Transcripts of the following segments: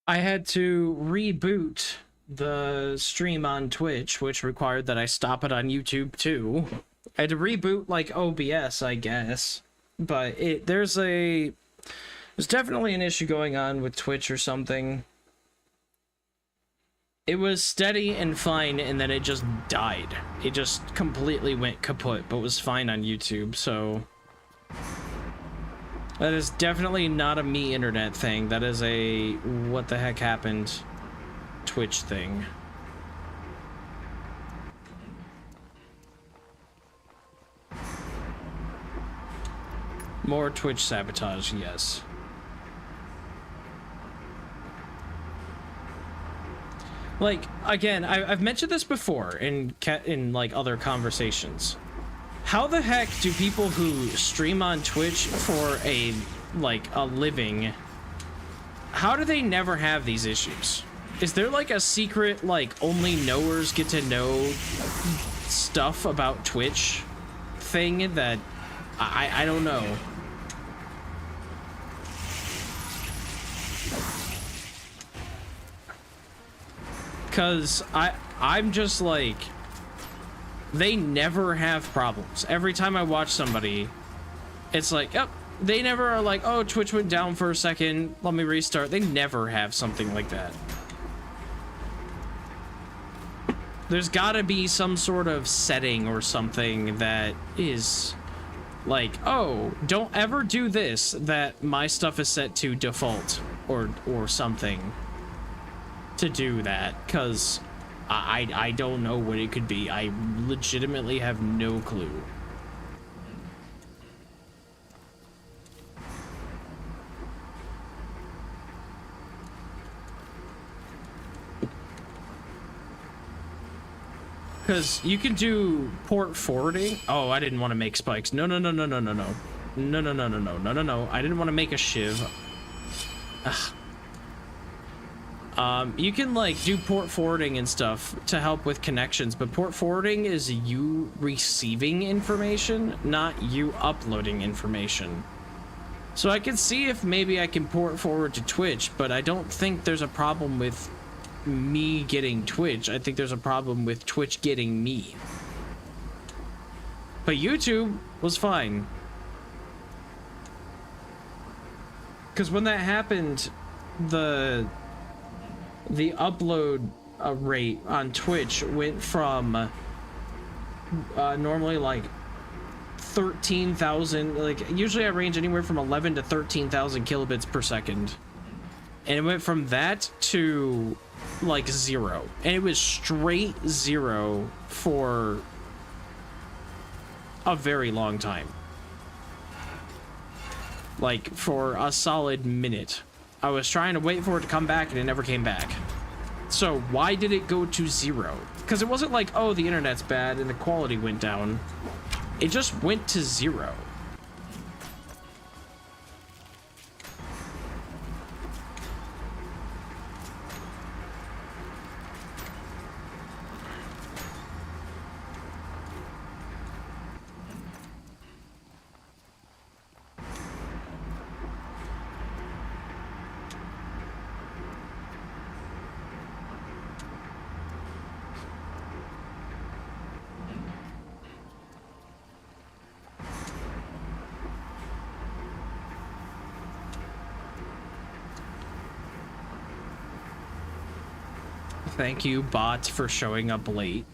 I had to reboot the stream on Twitch, which required that I stop it on YouTube too. I had to reboot like OBS, I guess, but there's definitely an issue going on with Twitch or something. It was steady and fine, and then it just died. It just completely went kaput, but was fine on YouTube, so... That is definitely not a me internet thing. That is a what the heck happened Twitch thing. More Twitch sabotage, yes. Like, again, I've mentioned this before in like other conversations. How the heck do people who stream on Twitch for a living, how do they never have these issues? Is there like a secret, like, only knowers get to know stuff about Twitch thing that I don't know? Because I'm just like, they never have problems. Every time I watch somebody, it's like, yep, they never are like, oh, Twitch went down for a second, let me restart. They never have something like that. There's gotta be some sort of setting or something that is like, oh, don't ever do this, that my stuff is set to default or something to do that, because I don't know what it could be. I legitimately have no clue. Because you can do port forwarding. Oh, I didn't want to make spikes. No. No. I didn't want to make a shiv. Ugh. You can like do port forwarding and stuff to help with connections, but port forwarding is you receiving information, not you uploading information. So I can see if maybe I can port forward to Twitch, but I don't think there's a problem with me getting Twitch. I think there's a problem with Twitch getting me. But YouTube was fine. Because when that happened, the upload rate on Twitch went from normally like 13,000, like usually I range anywhere from 11 to 13,000 kilobits per second, and it went from that to like 0, and it was straight 0 for a very long time, like for a solid minute. I was trying to wait for it to come back and it never came back. So why did it go to 0? Because it wasn't like, oh, the internet's bad and the quality went down. It just went to 0. Thank you, bot, for showing up late.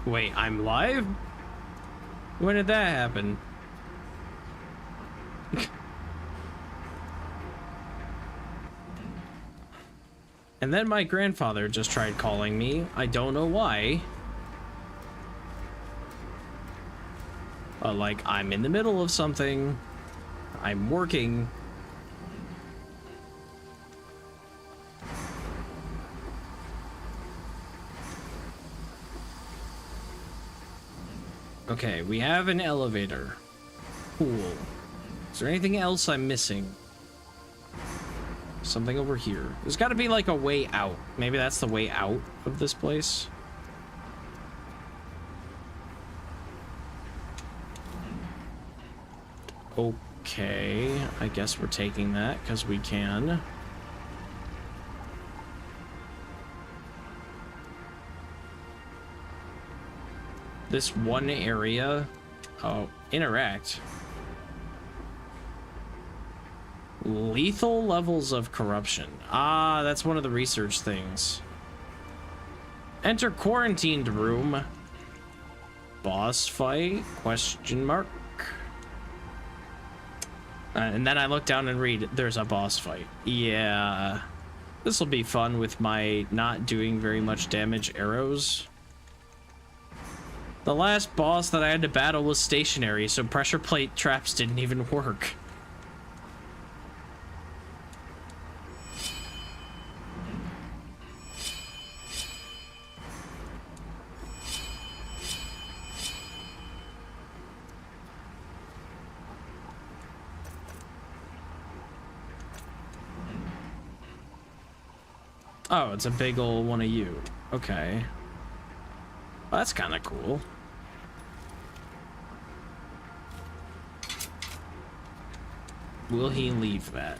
Wait, I'm live? When did that happen? And then my grandfather just tried calling me. I don't know why. Like, I'm in the middle of something. I'm working. Okay, we have an elevator. Cool. Is there anything else I'm missing? Something over here. There's got to be like a way out. Maybe that's the way out of this place. Okay, I guess we're taking that because we can. This one area. Oh, interact. Lethal levels of corruption. Ah, that's one of the research things. Enter quarantined room. Boss fight? Question mark. And then I look down and read, there's a boss fight. Yeah. This will be fun with my not doing very much damage arrows. The last boss that I had to battle was stationary, so pressure plate traps didn't even work. Oh, it's a big ol' one of you. Okay. Well, that's kind of cool. Will he leave that?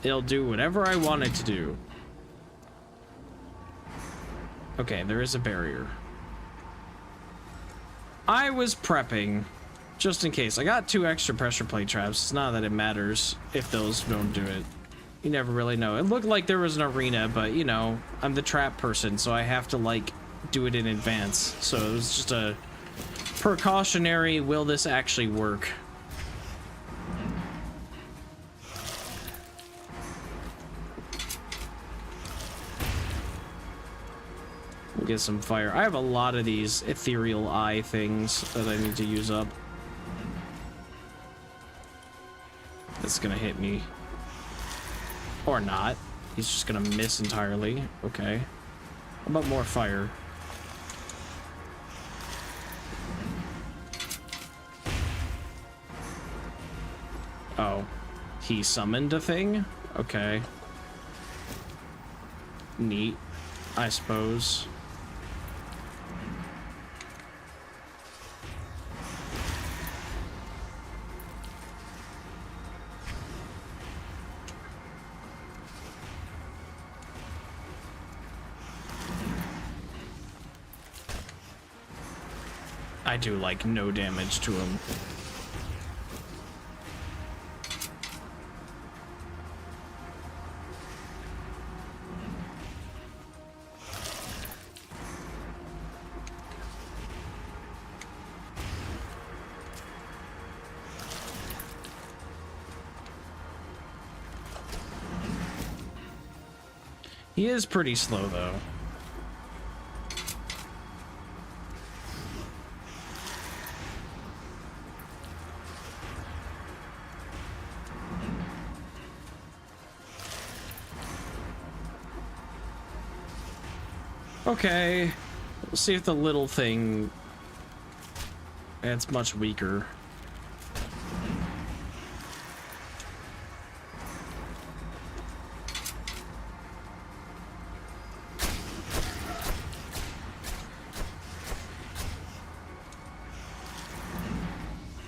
It'll do whatever I want it to do. Okay, there is a barrier. I was prepping, just in case. I got 2 extra pressure plate traps. It's not that it matters if those don't do it. You never really know. It looked like there was an arena, but, you know, I'm the trap person, so I have to, like, do it in advance. So it was just a precautionary, will this actually work? We'll get some fire. I have a lot of these ethereal eye things that I need to use up. That's gonna hit me. Or not. He's just gonna miss entirely. Okay. How about more fire? Oh. He summoned a thing? Okay. Neat, I suppose. I do like no damage to him. He is pretty slow though. Okay, we'll see if the little thing, it's much weaker.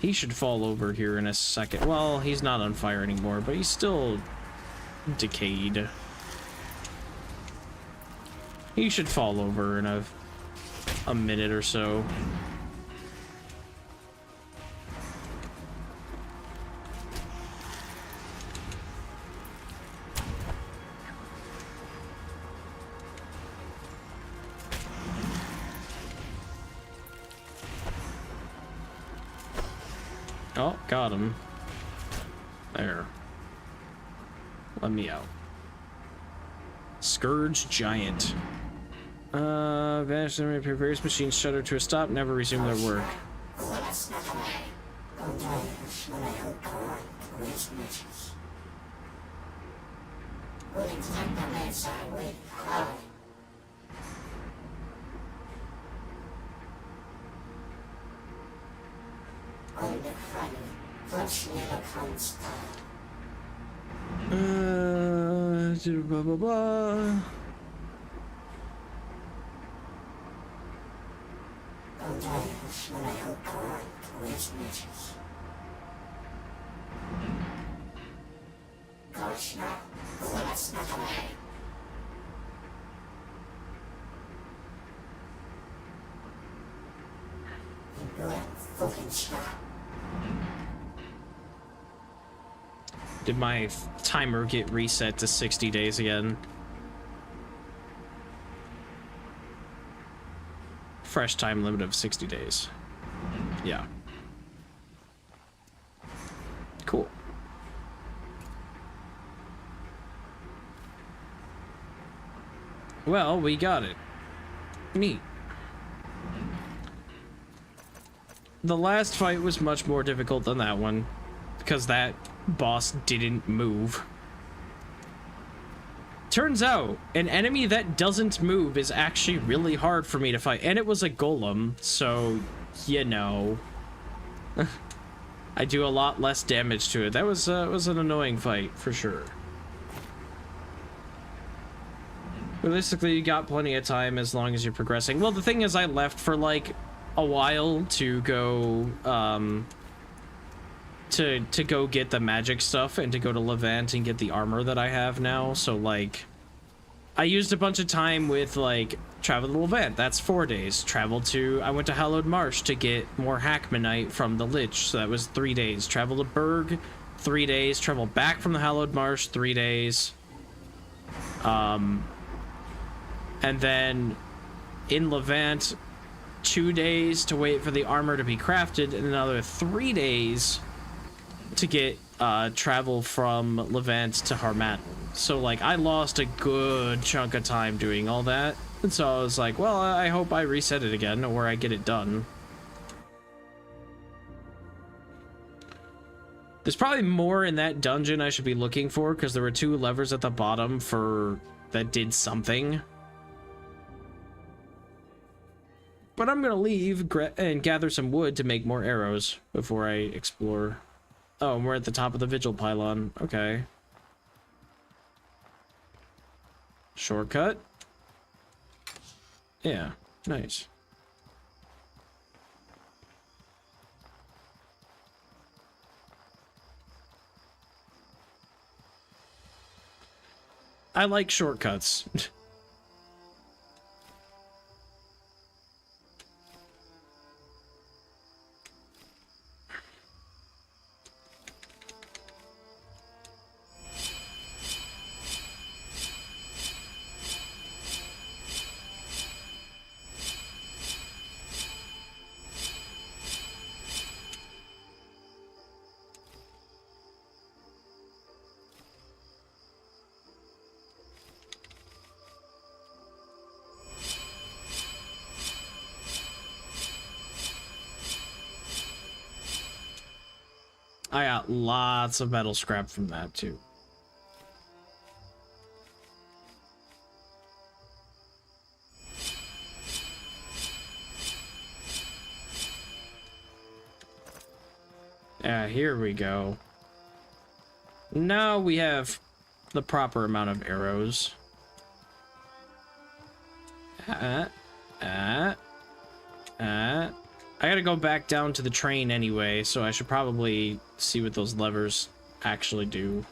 He should fall over here in a second. Well, he's not on fire anymore, but he's still decayed. He should fall over in a minute or so. Oh, got him. There. Let me out. Scourge Giant. Vanish and repair various machines shudder to a stop, never resume their work. Blah blah blah. Did my timer get reset to 60 days again? Fresh time limit of 60 days. Yeah. Cool. Well, we got it. Neat. The last fight was much more difficult than that one, because that boss didn't move. Turns out, an enemy that doesn't move is actually really hard for me to fight, and it was a golem, so, you know. I do a lot less damage to it. That was an annoying fight, for sure. Realistically, you got plenty of time as long as you're progressing. Well, the thing is, I left for, like, a while to go, to go get the magic stuff and to go to Levant and get the armor that I have now. So, like, I used a bunch of time with, like, travel to Levant. That's 4 days. I went to Hallowed Marsh to get more Hackmanite from the Lich. So that was 3 days. Travel to Berg, 3 days. Travel back from the Hallowed Marsh, 3 days. And then in Levant, 2 days to wait for the armor to be crafted, and another 3 days to get travel from Levant to Harmat. So, like, I lost a good chunk of time doing all that. And so I was like, well, I hope I reset it again or I get it done. There's probably more in that dungeon I should be looking for, because there were 2 levers at the bottom that did something. But I'm gonna leave and gather some wood to make more arrows before I explore. Oh, and we're at the top of the Vigil Pylon. Okay. Shortcut? Yeah, nice. I like shortcuts. I got lots of metal scrap from that too. Yeah, here we go. Now we have the proper amount of arrows. I gotta go back down to the train anyway, so I should probably see what those levers actually do.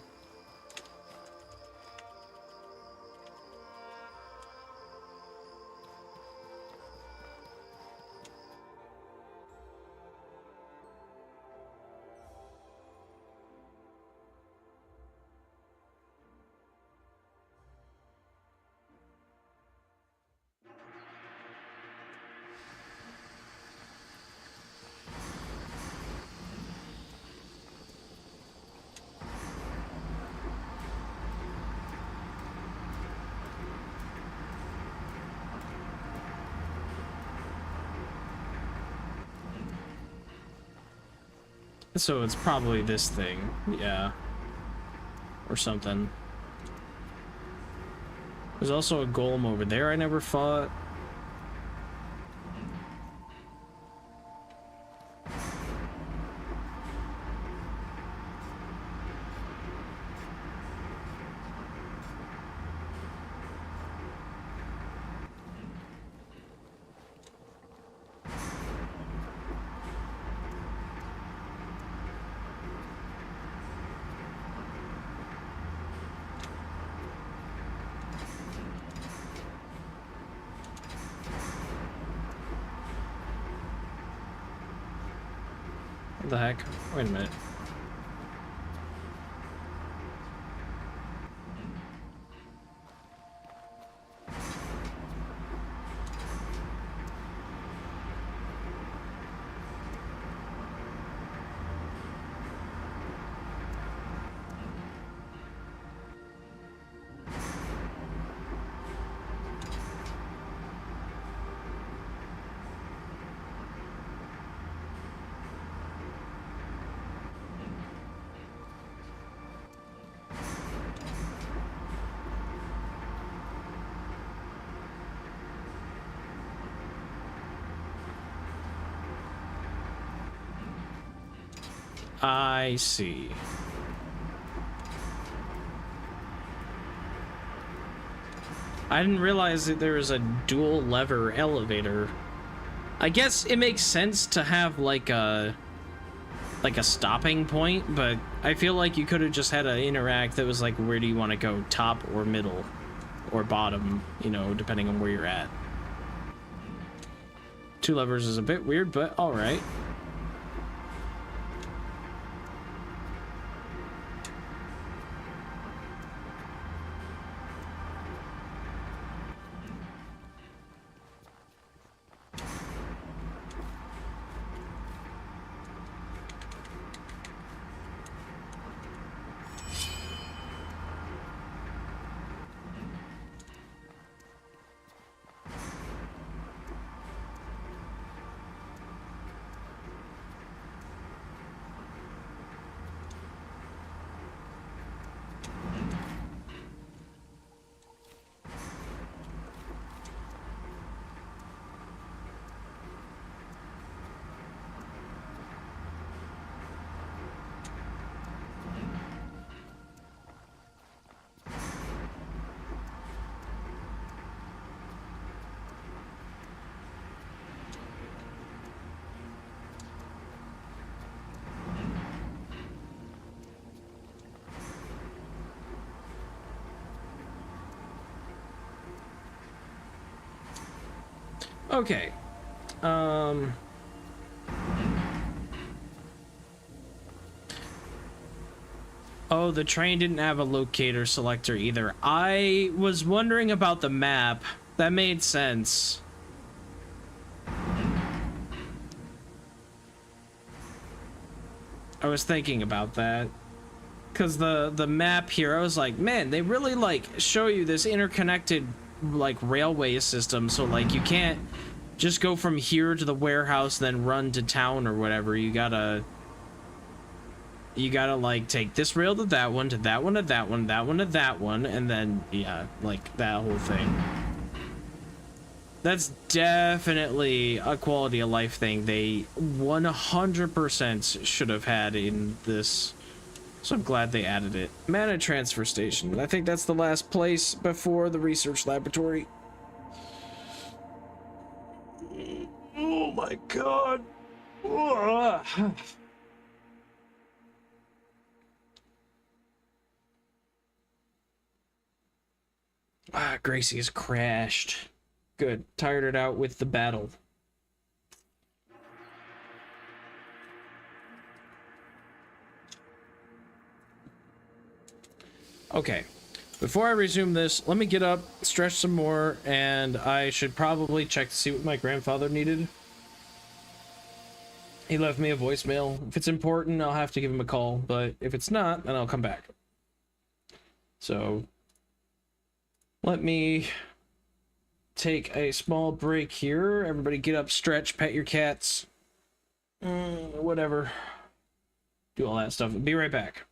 So it's probably this thing. Yeah. Or something. There's also a golem over there I never fought. What the heck? Wait a minute. I see. I didn't realize that there was a dual lever elevator. I guess it makes sense to have like a stopping point, but I feel like you could have just had an interact that was like, where do you want to go, top or middle or bottom, you know, depending on where you're at. Two levers is a bit weird, but all right. Okay. Oh, the train didn't have a locator selector either. I was wondering about the map. That made sense. I was thinking about that. Because the map here, I was like, man, they really, like, show you this interconnected, like, railway system. So, like, you can't just go from here to the warehouse, then run to town or whatever. You gotta, like, take this rail to that one, to that one, to that one, that one, to that one, and then, yeah, like, that whole thing. That's definitely a quality of life thing they 100% should have had in this. So I'm glad they added it. Mana transfer station. I think that's the last place before the research laboratory. Oh my god. Gracie has crashed. Good. Tired it out with the battle. Okay, before I resume this, let me get up, stretch some more, and I should probably check to see what my grandfather needed. He left me a voicemail. If it's important, I'll have to give him a call, but if it's not, then I'll come back. So, let me take a small break here. Everybody get up, stretch, pet your cats. Whatever. do all that stuff. Be right back.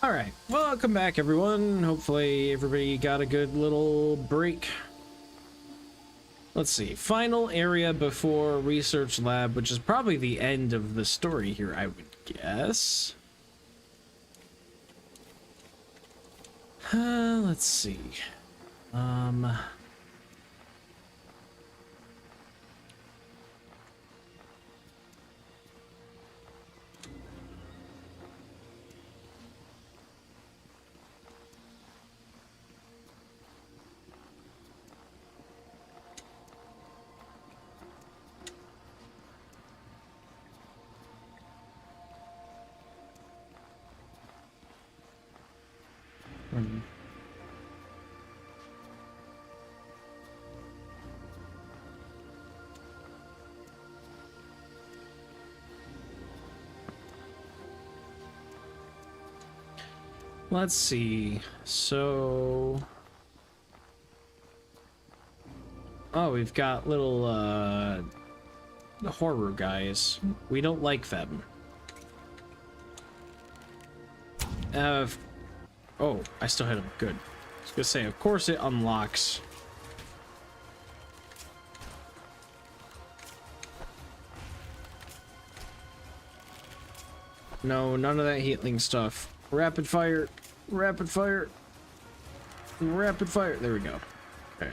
All right, welcome back, everyone. Hopefully everybody got a good little break. Let's see, final area before research lab, which is probably the end of the story here, I would guess. Let's see. Let's see. So, oh, we've got little the horror guys. We don't like them. Oh, I still hit him. Good. I was gonna say, of course it unlocks. No, none of that healing stuff. Rapid fire, rapid fire, rapid fire. There we go. Okay.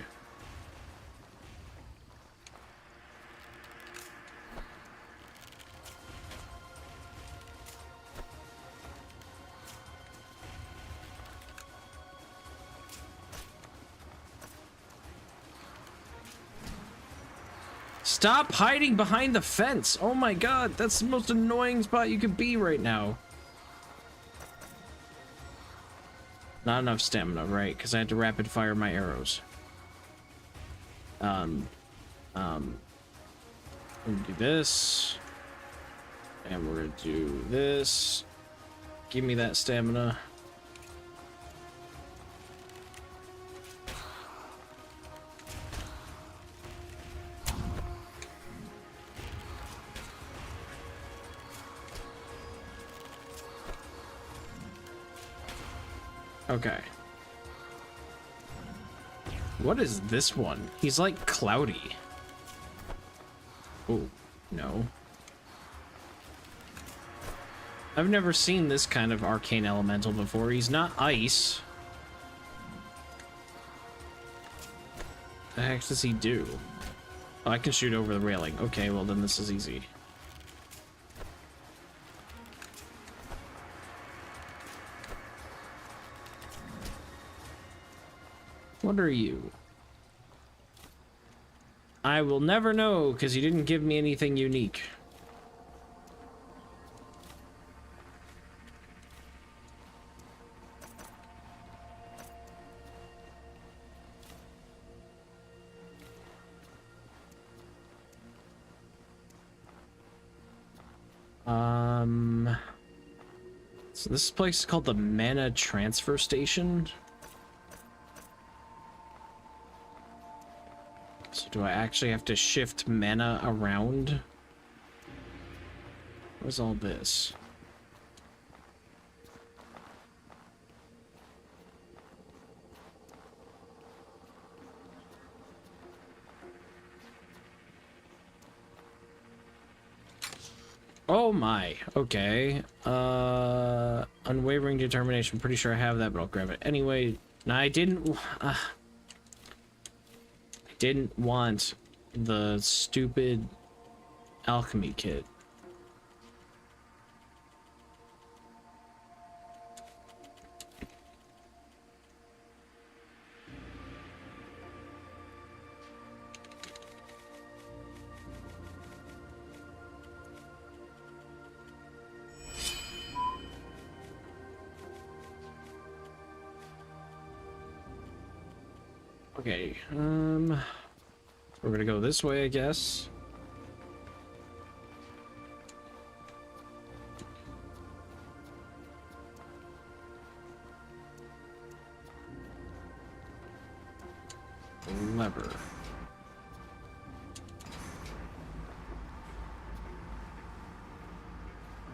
Stop hiding behind the fence. Oh my god, that's the most annoying spot you could be right now. Not enough stamina, right? Because I had to rapid fire my arrows. Let me do this. And we're gonna do this. Give me that stamina. Okay. What is this one? He's like cloudy. Oh, no. I've never seen this kind of arcane elemental before. He's not ice. What the heck does he do? Oh, I can shoot over the railing. Okay, well then this is easy. What are you? I will never know, because you didn't give me anything unique. So this place is called the Mana Transfer Station. So do I actually have to shift mana around? What's all this? Oh my, okay. Unwavering determination. Pretty sure I have that, but I'll grab it anyway. No, I didn't want the stupid alchemy kit. Okay, we're gonna go this way, I guess. Lever.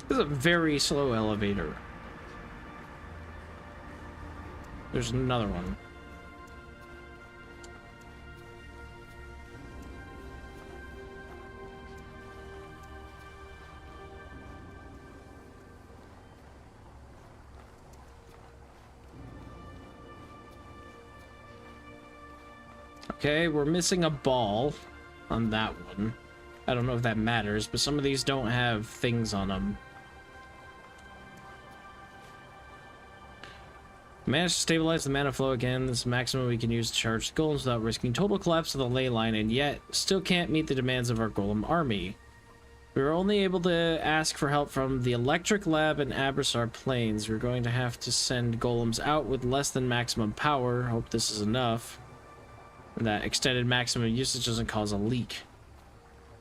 This is a very slow elevator. There's another one. Okay, we're missing a ball on that one. I don't know if that matters, but some of these don't have things on them. Managed to stabilize the mana flow again. This is the maximum we can use to charge the golems without risking total collapse of the ley line, and yet still can't meet the demands of our golem army. We were only able to ask for help from the Electric Lab and Abrasar Plains. We're going to have to send golems out with less than maximum power. Hope this is enough. And that extended maximum usage doesn't cause a leak.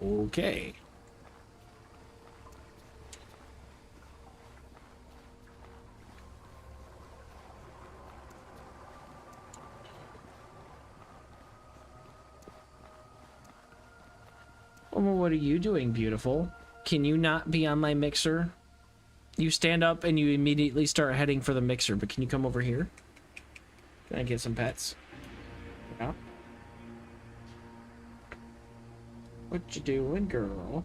Okay. Oh, well, what are you doing, beautiful? Can you not be on my mixer? You stand up and you immediately start heading for the mixer, but can you come over here? Can I get some pets? Yeah. What you doing, girl?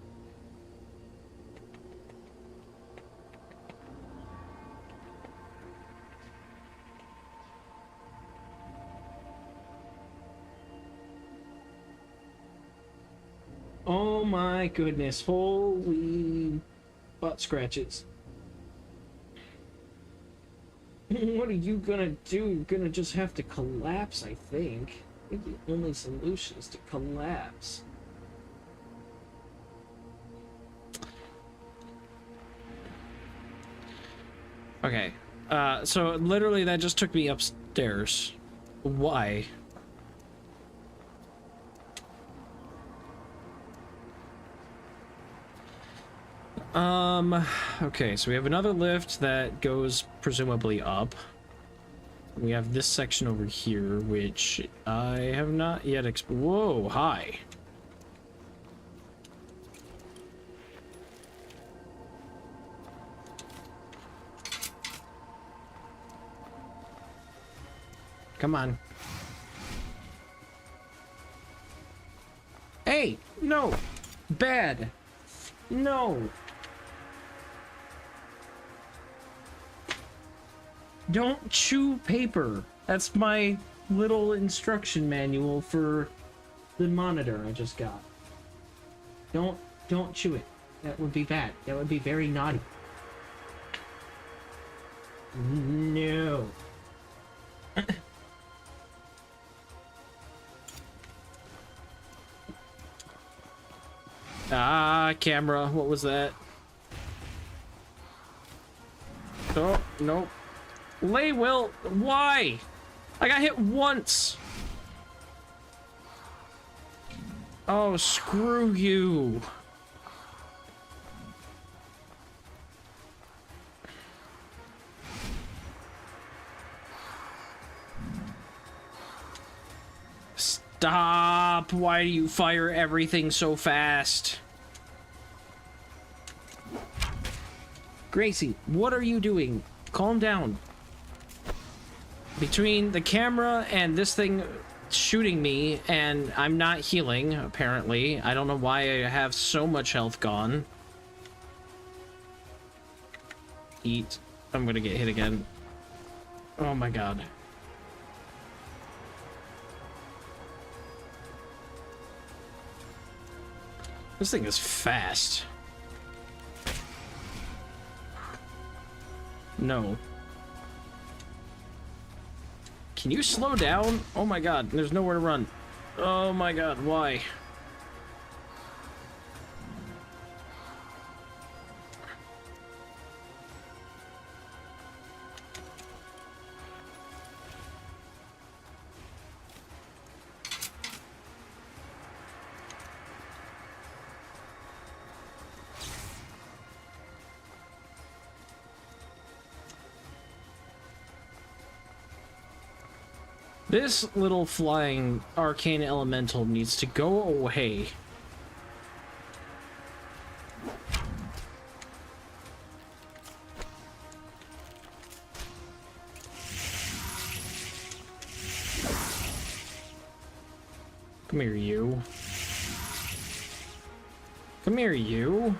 Oh my goodness, holy butt scratches. What are you gonna do? You're gonna just have to collapse, I think. I think the only solution is to collapse. Okay, so literally that just took me upstairs. Why? Okay, so we have another lift that goes presumably up. We have this section over here, which I have not yet whoa, hi. Come on. Hey, no. Bad. No. Don't chew paper. That's my little instruction manual for the monitor I just got. Don't chew it. That would be bad. That would be very naughty. No. Ah, camera. What was that? Oh, nope. Lay Will, why? I got hit once. Oh, screw you. Stop. Why do you fire everything so fast? Gracie, what are you doing? Calm down. Between the camera and this thing shooting me, and I'm not healing, apparently. I don't know why I have so much health gone. Eat. I'm gonna get hit again. Oh my god. This thing is fast. No. Can you slow down? Oh my god, there's nowhere to run. Oh my god, why? This little flying arcane elemental needs to go away. Come here, you. Come here, you.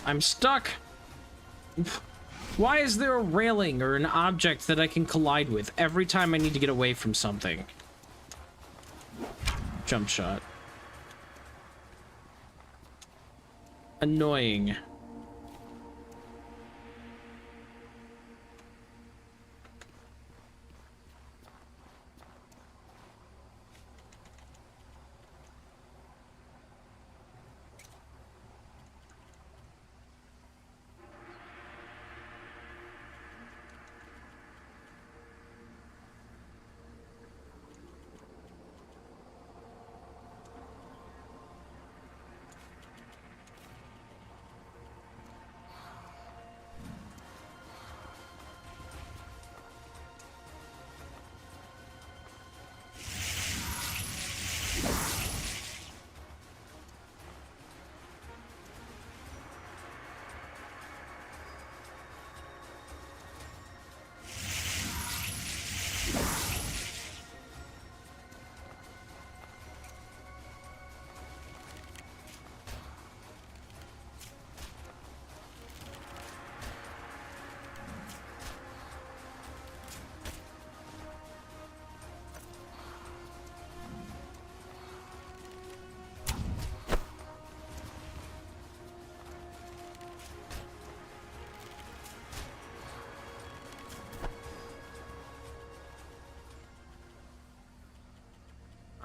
I'm stuck. Why is there a railing or an object that I can collide with every time I need to get away from something? Jump shot. Annoying.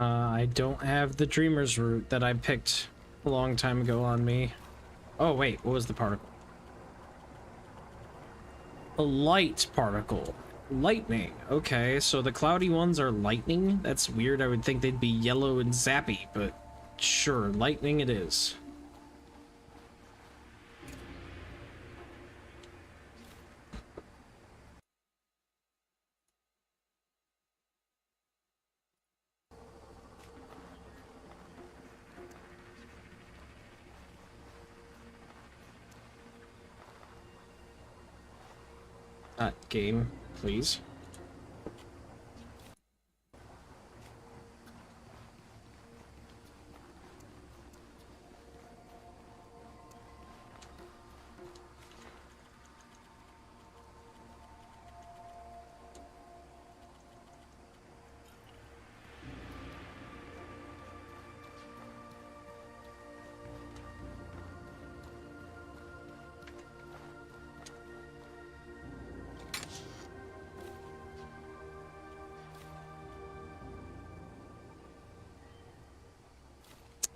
I don't have the Dreamer's route that I picked a long time ago on me. Oh, wait, what was the particle? A light particle. Lightning. Okay, so the cloudy ones are lightning? That's weird. I would think they'd be yellow and zappy, but sure, lightning it is. Game, please.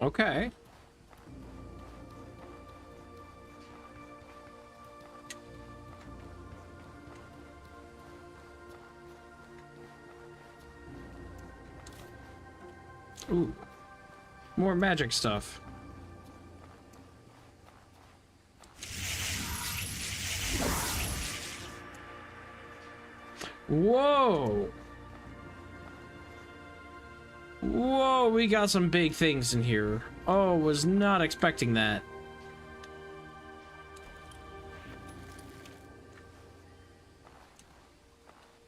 Okay. Ooh. More magic stuff. Whoa! Whoa, we got some big things in here. Oh, was not expecting that.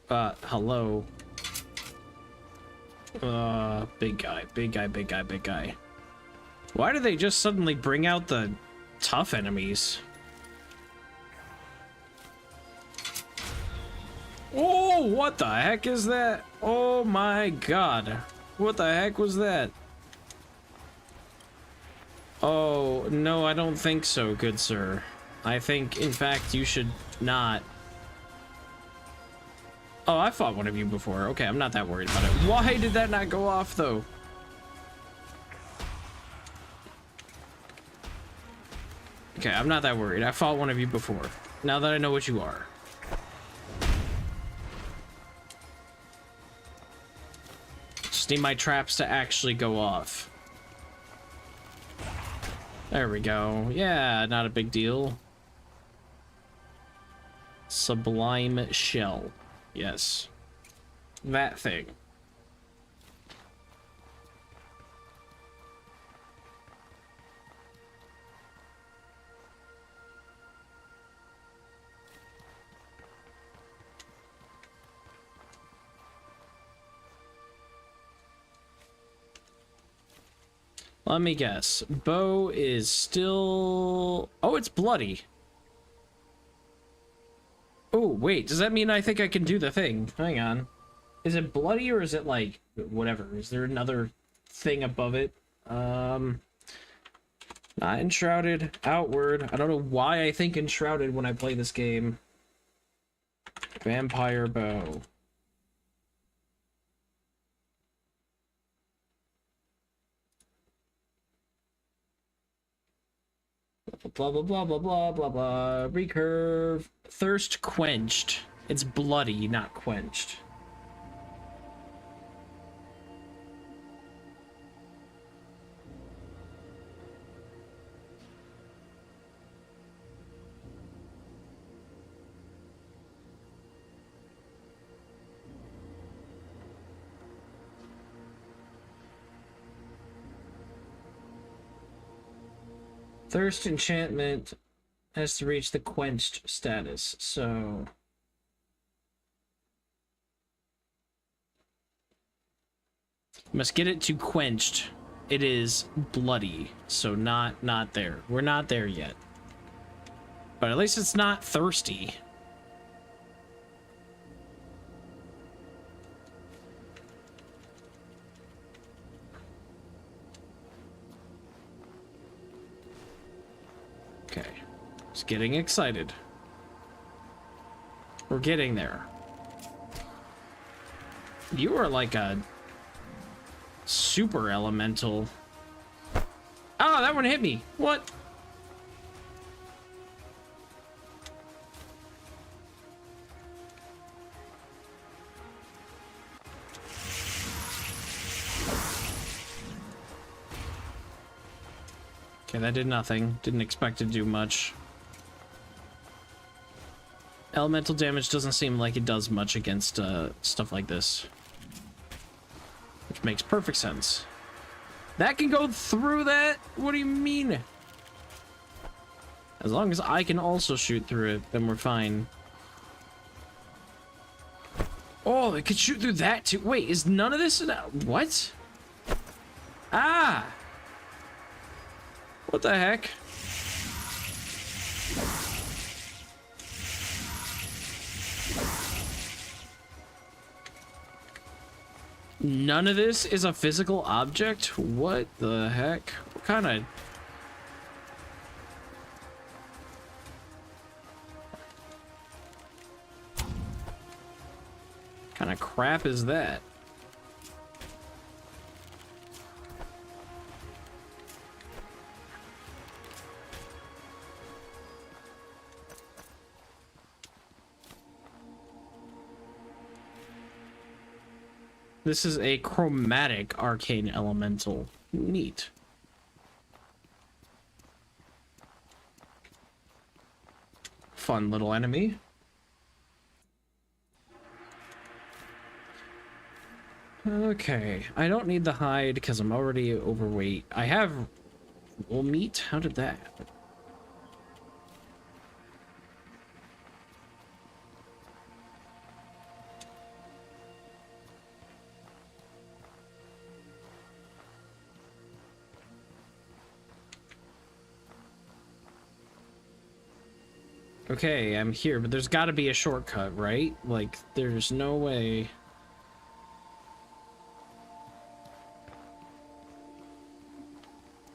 Hello. Big guy, big guy, big guy, big guy. Why do they just suddenly bring out the tough enemies? Oh, what the heck is that? Oh my god. What the heck was that? Oh, no, I don't think so, good sir. I think, in fact, you should not. Oh, I fought one of you before. Okay, I'm not that worried about it. Why did that not go off, though? Okay, I'm not that worried. I fought one of you before. Now that I know what you are. Just need my traps to actually go off. There we go. Yeah, not a big deal. Sublime shell. Yes. That thing. Let me guess. Bow is still... Oh, it's bloody. Oh, wait. Does that mean I think I can do the thing? Hang on. Is it bloody or is it like... Whatever. Is there another thing above it? Not enshrouded. Outward. I don't know why I think enshrouded when I play this game. Vampire bow. Blah, blah, blah, blah, blah, blah, blah. Recurve. Thirst quenched. It's bloody, not quenched. Thirst enchantment has to reach the quenched status, so... Must get it to quenched. It is bloody, so not there. We're not there yet. But at least it's not thirsty. Okay. Just getting excited. We're getting there. You are like a super elemental. Oh, that one hit me. What? Okay, that did nothing. Didn't expect to do much. Elemental damage doesn't seem like it does much against stuff like this. Which makes perfect sense. That can go through that? What do you mean? As long as I can also shoot through it, then we're fine. Oh, it could shoot through that too. Wait, is none of this... What? Ah! What the heck? None of this is a physical object? What the heck? What kind of... kind of crap is that? This is a chromatic arcane elemental. Neat. Fun little enemy. Okay, I don't need the hide because I'm already overweight. I have wool meat. How did that happen? Okay, I'm here, but there's got to be a shortcut, right? Like, there's no way.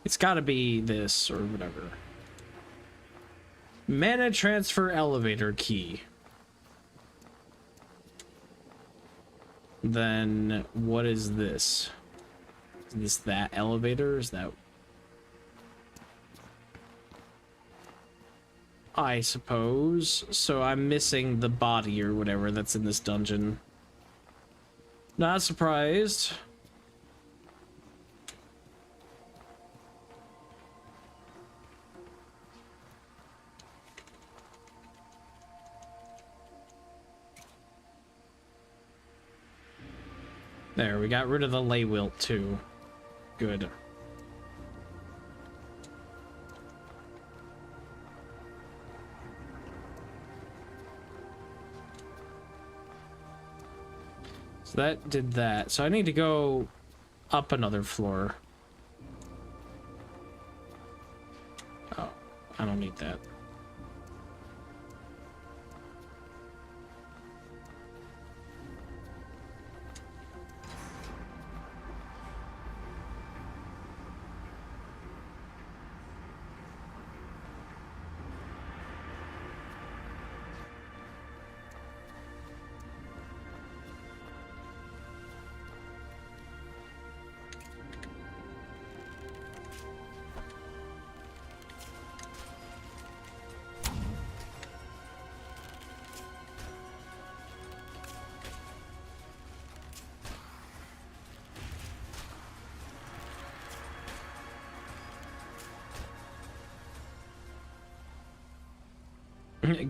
It's got to be this or whatever. Mana transfer elevator key. Then what is this? Is this that elevator? Is that... I suppose. So I'm missing the body or whatever that's in this dungeon. Not surprised. There, we got rid of the lay wilt too. Good. So that did that. So I need to go up another floor. I don't need that.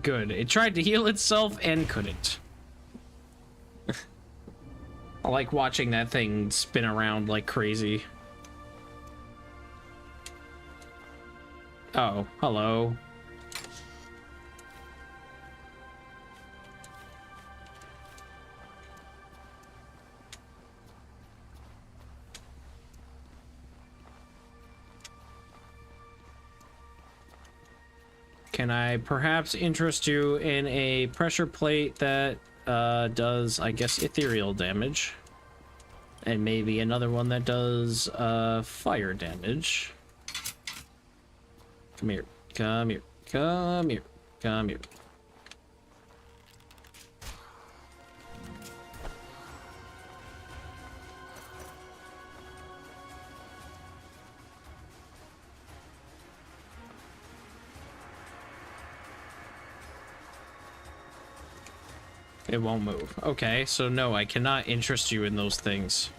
Good. It tried to heal itself and couldn't. I like watching that thing spin around like crazy. Oh, hello. Can I perhaps interest you in a pressure plate that does, I guess, ethereal damage? And maybe another one that does fire damage. Come here, come here, come here, come here. It won't move. Okay, so no, I cannot interest you in those things.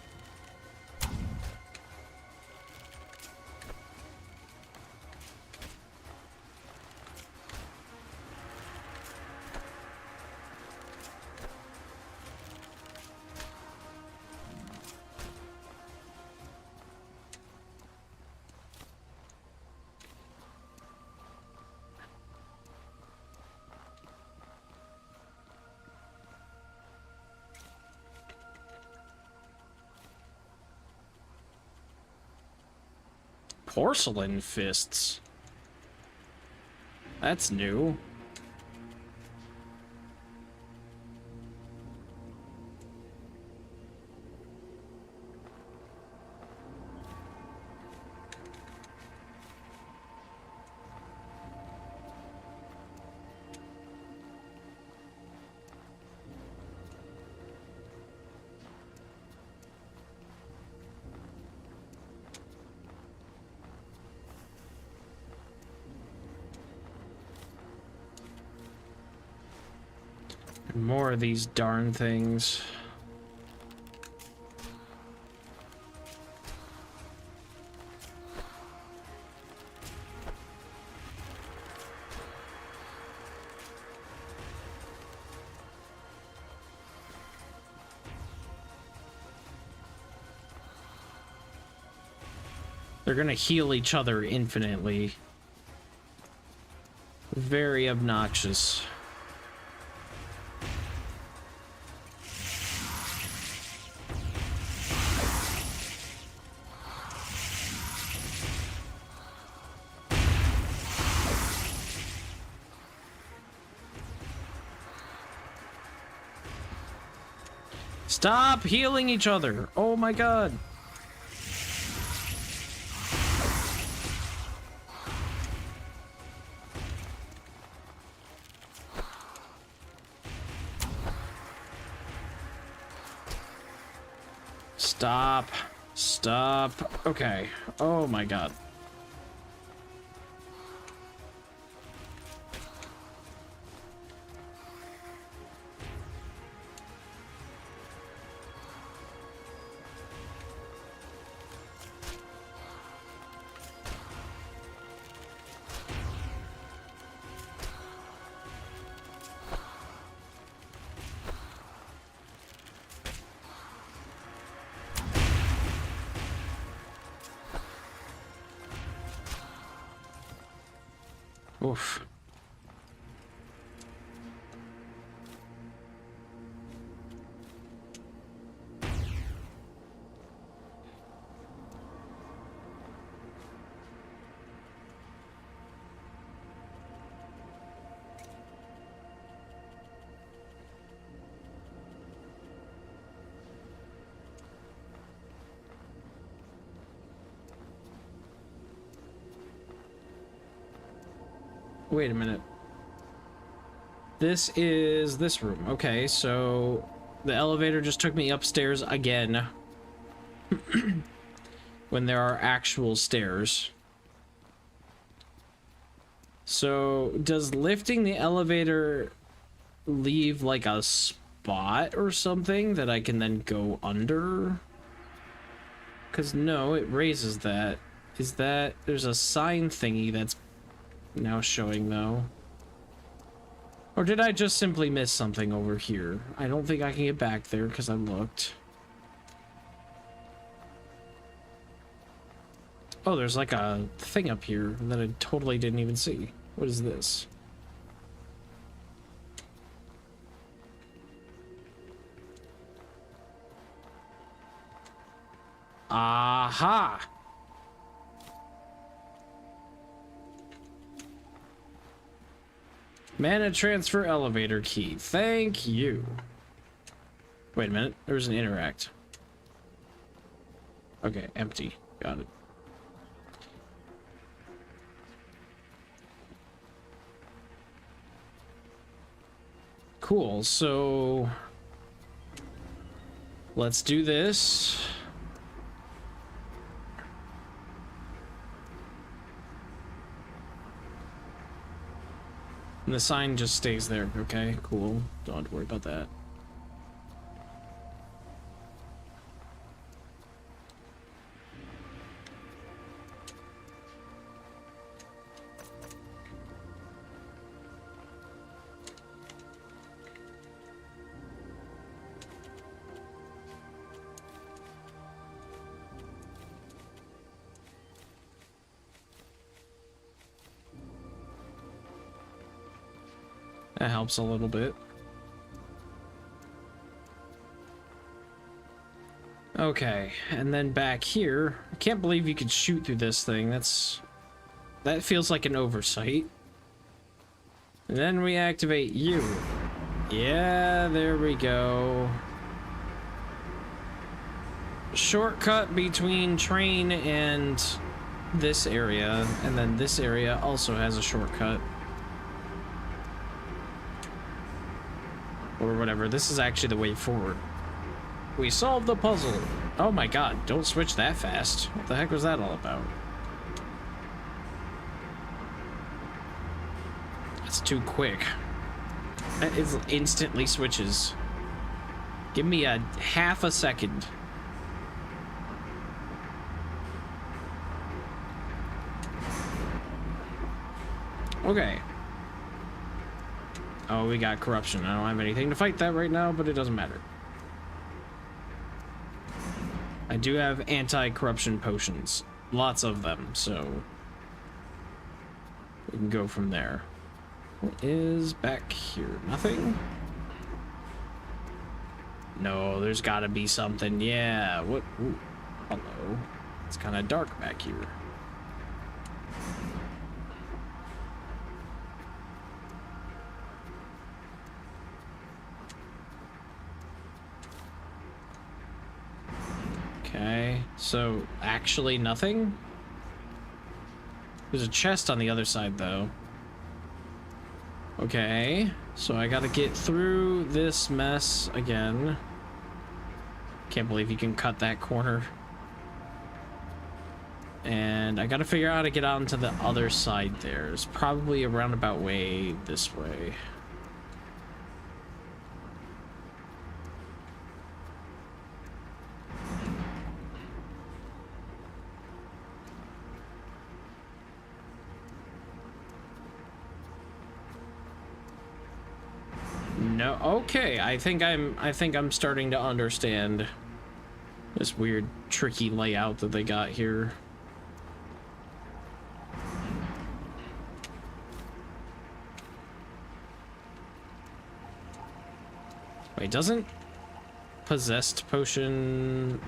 Porcelain fists. That's new. More of these darn things. They're gonna heal each other infinitely. Very obnoxious. Stop healing each other. Oh my god. Stop. Stop. Okay. Oh my god. Oof. Wait a minute. This is this room. Okay, so the elevator just took me upstairs again. When there are actual stairs. So, does lifting the elevator leave like a spot or something that I can then go under? Because no, it raises that. Is that... There's a sign thingy that's now showing though. Or did I just simply miss something over here? I don't think I can get back there because I looked. Oh, there's like a thing up here that I totally didn't even see. What is this? Aha! Mana transfer elevator key. Thank you. Wait a minute. There's an interact. Okay, empty. Got it. Cool, so let's do this. And the sign just stays there. Okay, cool. Don't have to worry about that. That helps a little bit. Okay, and then back here, I can't believe you could shoot through this thing. That feels like an oversight. And then we activate you. Yeah, there we go. Shortcut between train and this area, and then this area also has a shortcut. Or whatever, this is actually the way forward. We solved the puzzle. Oh my god, don't switch that fast. What the heck was that all about? That's too quick. That is instantly switches. Give me a half a second. Okay. Oh, we got corruption. I don't have anything to fight that right now, but it doesn't matter. I do have anti-corruption potions. Lots of them, so we can go from there. What is back here? Nothing? No, there's gotta be something. Yeah, what? Ooh, hello. It's kind of dark back here. Okay, so actually nothing? There's a chest on the other side though. Okay, so I gotta get through this mess again. Can't believe you can cut that corner. And I gotta figure out how to get out into the other side there. It's probably a roundabout way this way. No, okay, I think I'm starting to understand this weird tricky layout that they got here. Wait, doesn't possessed potion...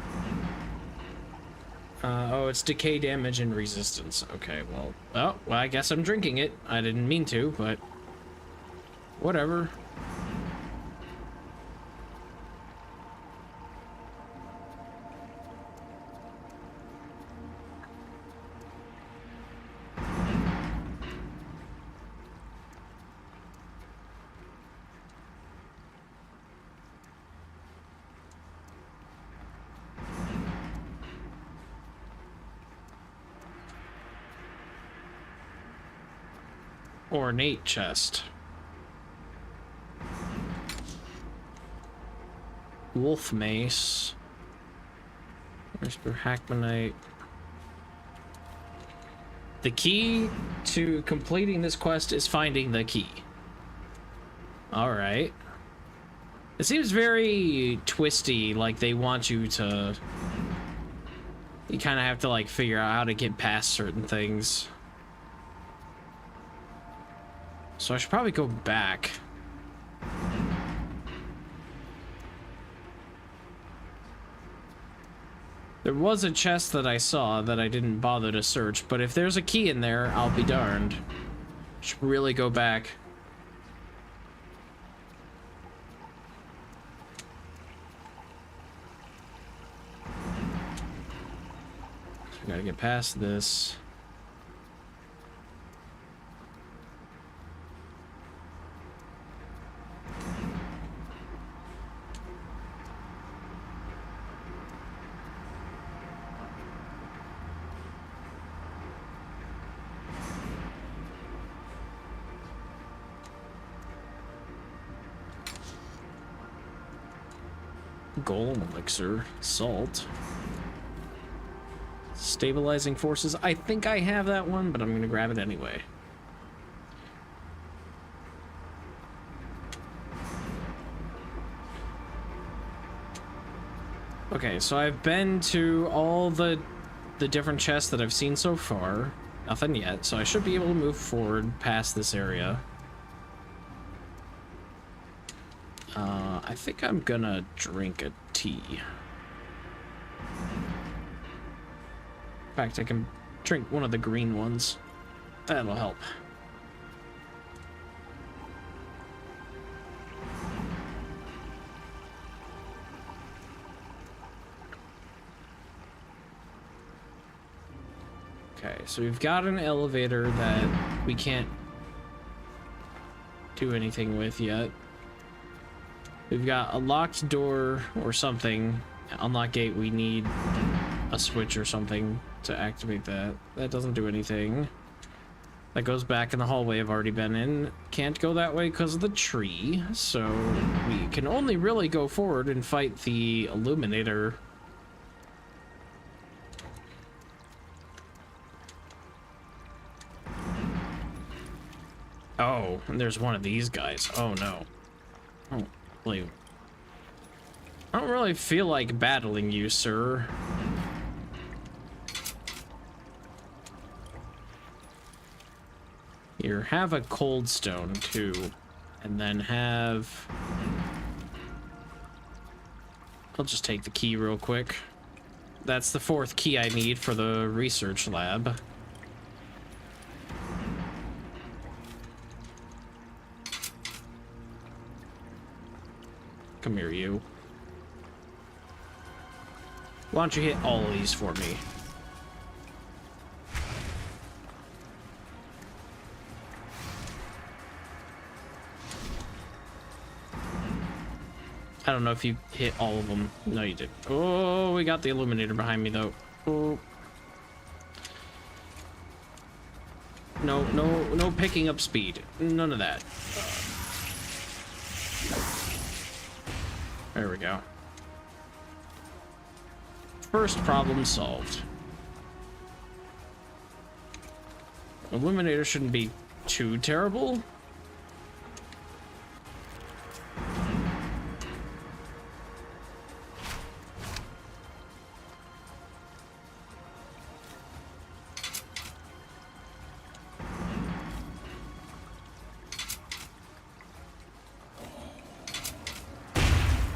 oh, it's decay damage and resistance. Okay, well, I guess I'm drinking it. I didn't mean to, but whatever. ornate chest. Wolf mace. Whisper Hackmanite. The key to completing this quest is finding the key. Alright. It seems very twisty, like they want you to... You kind of have to, like, figure out how to get past certain things. So I should probably go back. There was a chest that I saw that I didn't bother to search, but if there's a key in there, I'll be darned. Should really go back. I gotta get past this. Golem elixir, salt. Stabilizing forces. I think I have that one, but I'm gonna grab it anyway. Okay, so I've been to all the different chests that I've seen so far. Nothing yet, so I should be able to move forward past this area. I think I'm gonna drink a tea. In fact, I can drink one of the green ones. That'll help. Okay, so we've got an elevator that we can't do anything with yet. We've got a locked door or something. Unlock gate, we need a switch or something to activate that. That doesn't do anything. That goes back in the hallway I've already been in. Can't go that way because of the tree, so we can only really go forward and fight the illuminator. Oh, and there's one of these guys. Oh no. Oh. I don't really feel like battling you, sir. Here, have a cold stone too, and then have... I'll just take the key real quick. That's the 4th key I need for the research lab. Come here, you. Why don't you hit all of these for me? I don't know if you hit all of them. No, you did. Oh, we got the illuminator behind me, though. Oh. No picking up speed. None of that. There we go. First problem solved. Illuminator shouldn't be too terrible.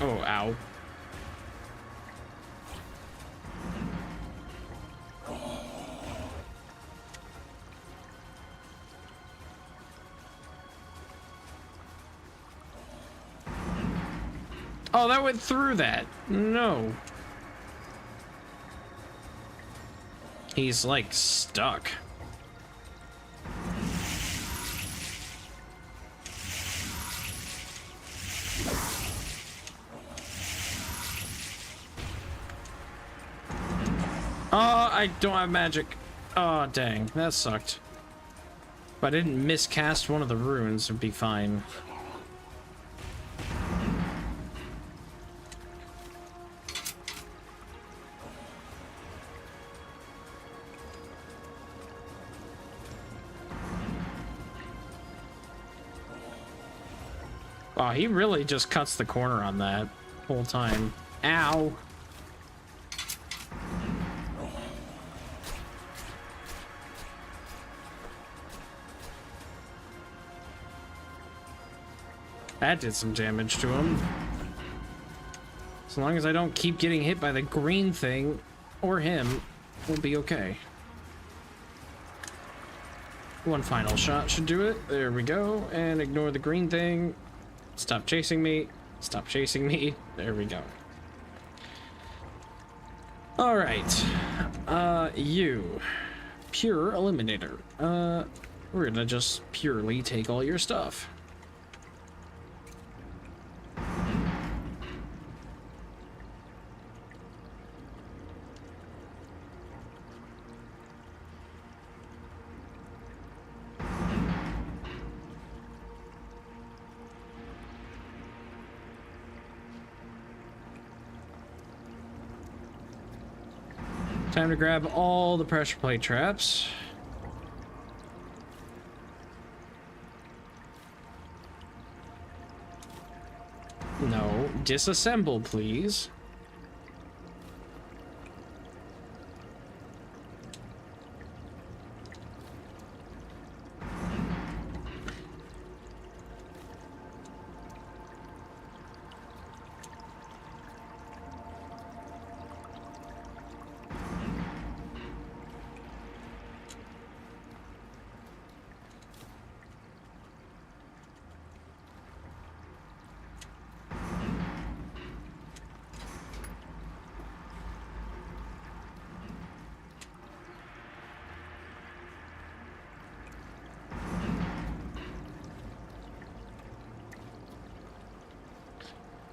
Oh, ow. Oh, that went through that. No. He's like stuck. Oh, I don't have magic. Oh, dang. That sucked. If I didn't miscast one of the runes, it'd be fine. Wow, he really just cuts the corner on that whole time. Ow! That did some damage to him. As long as I don't keep getting hit by the green thing, or him, we'll be okay. One final shot should do it. There we go. And ignore the green thing. Stop chasing me. Stop chasing me. There we go. All right. You. Pure Eliminator. We're gonna just purely take all your stuff. Time to grab all the pressure plate traps. No, disassemble, please.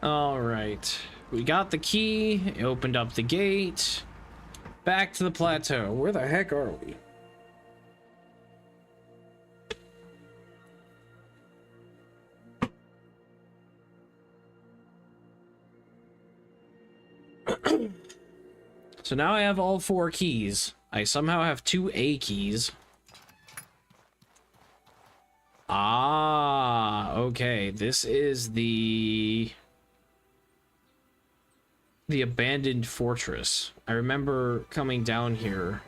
All right, we got the key. It opened up the gate. Back to the plateau. Where the heck are we? So now I have all 4 keys. I somehow have 2 A keys. Ah, okay. This is the abandoned fortress. I remember coming down here.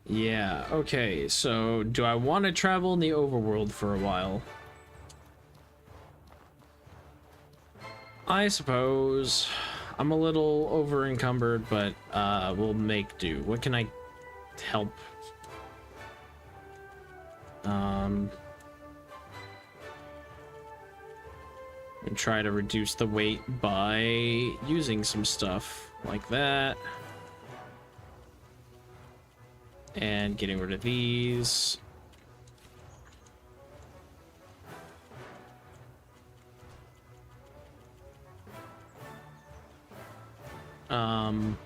Yeah, okay. So do I want to travel in the overworld for a while? I suppose. I'm a little over encumbered, but we'll make do. What can I help? And try to reduce the weight by using some stuff like that. And getting rid of these.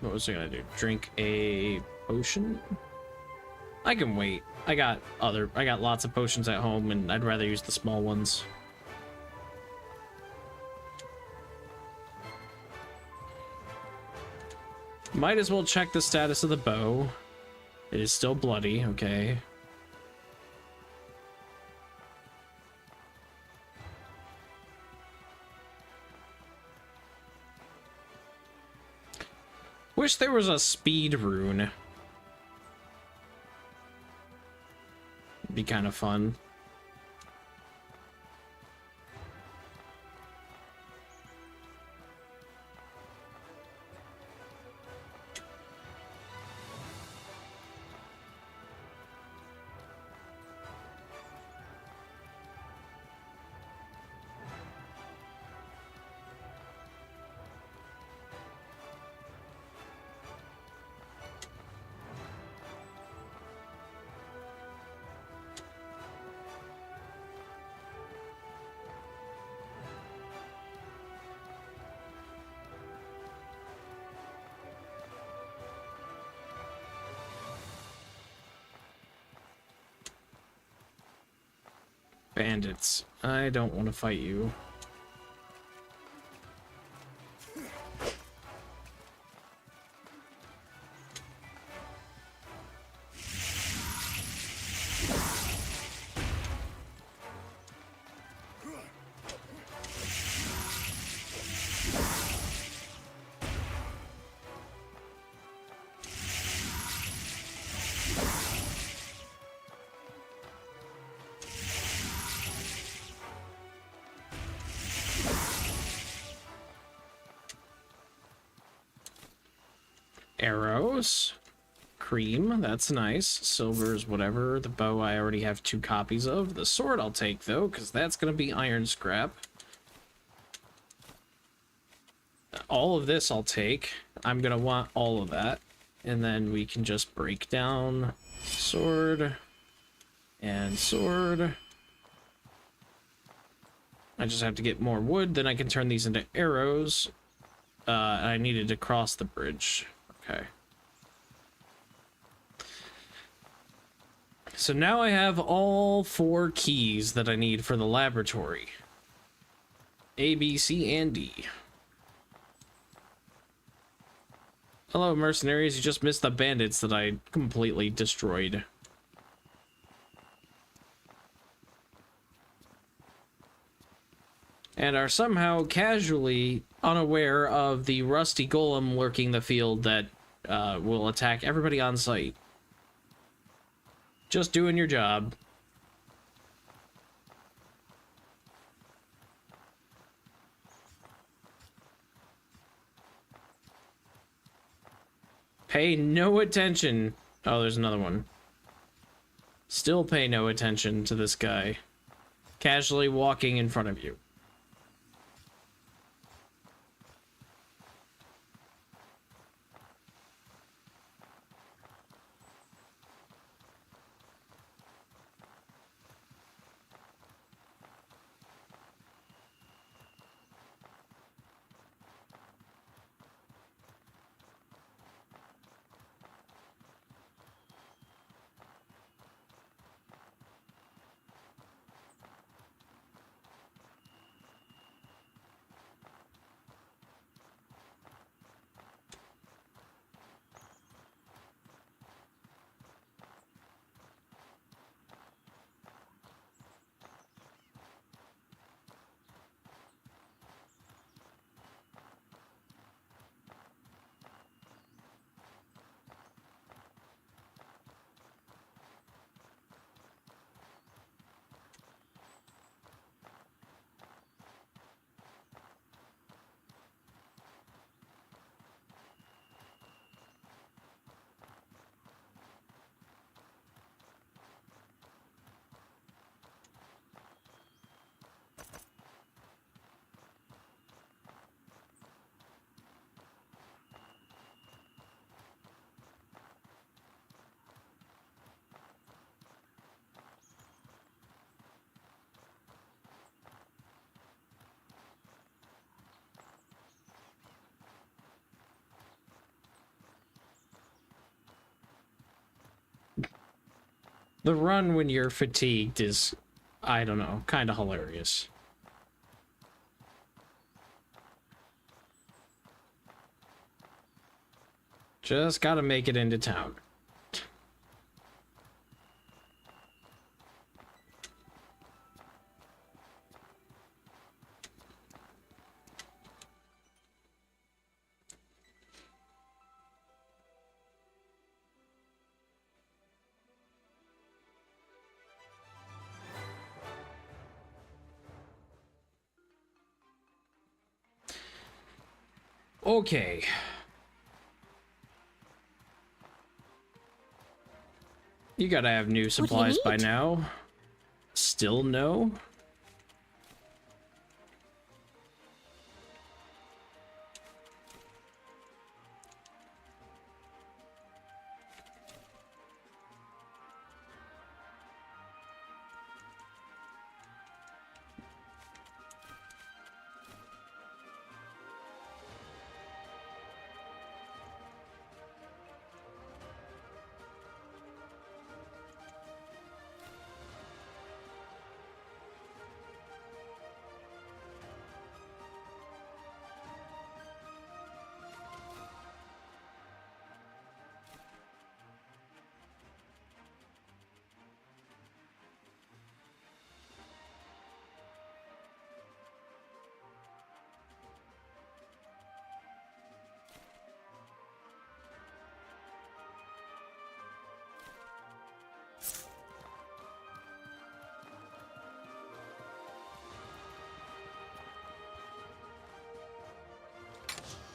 What was I gonna do? Drink a potion? I can wait. I got lots of potions at home, and I'd rather use the small ones. Might as well check the status of the bow. It is still bloody, okay. Wish there was a speed rune. It'd be kind of fun. Bandits. I don't want to fight you. Arrows. Cream, that's nice. Silver's whatever. The bow I already have 2 copies of. The sword I'll take, though, because that's going to be iron scrap. All of this I'll take. I'm going to want all of that. And then we can just break down sword and sword. I just have to get more wood, then I can turn these into arrows. I needed to cross the bridge. Okay. So now I have all 4 keys that I need for the laboratory. A, B, C, and D. Hello, mercenaries. You just missed the bandits that I completely destroyed. And are somehow casually unaware of the rusty golem lurking the field that will attack everybody on sight. Just doing your job. Pay no attention. Oh, there's another one. Still pay no attention to this guy. Casually walking in front of you. The run when you're fatigued is, I don't know, kind of hilarious. Just gotta make it into town. Okay. You gotta have new supplies by now. Still no?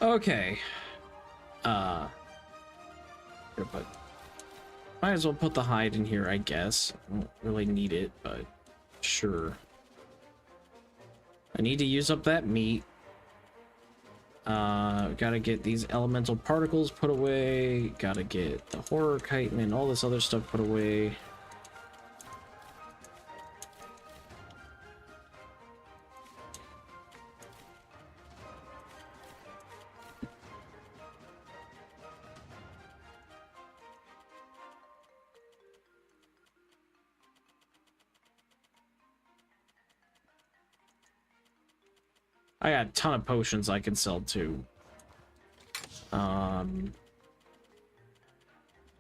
Okay. Uh, here, but might as well put the hide in here, I guess. I don't really need it, but sure. I need to use up that meat. Gotta get these elemental particles put away. Gotta get the horror chitin and all this other stuff put away. I got a ton of potions I can sell too.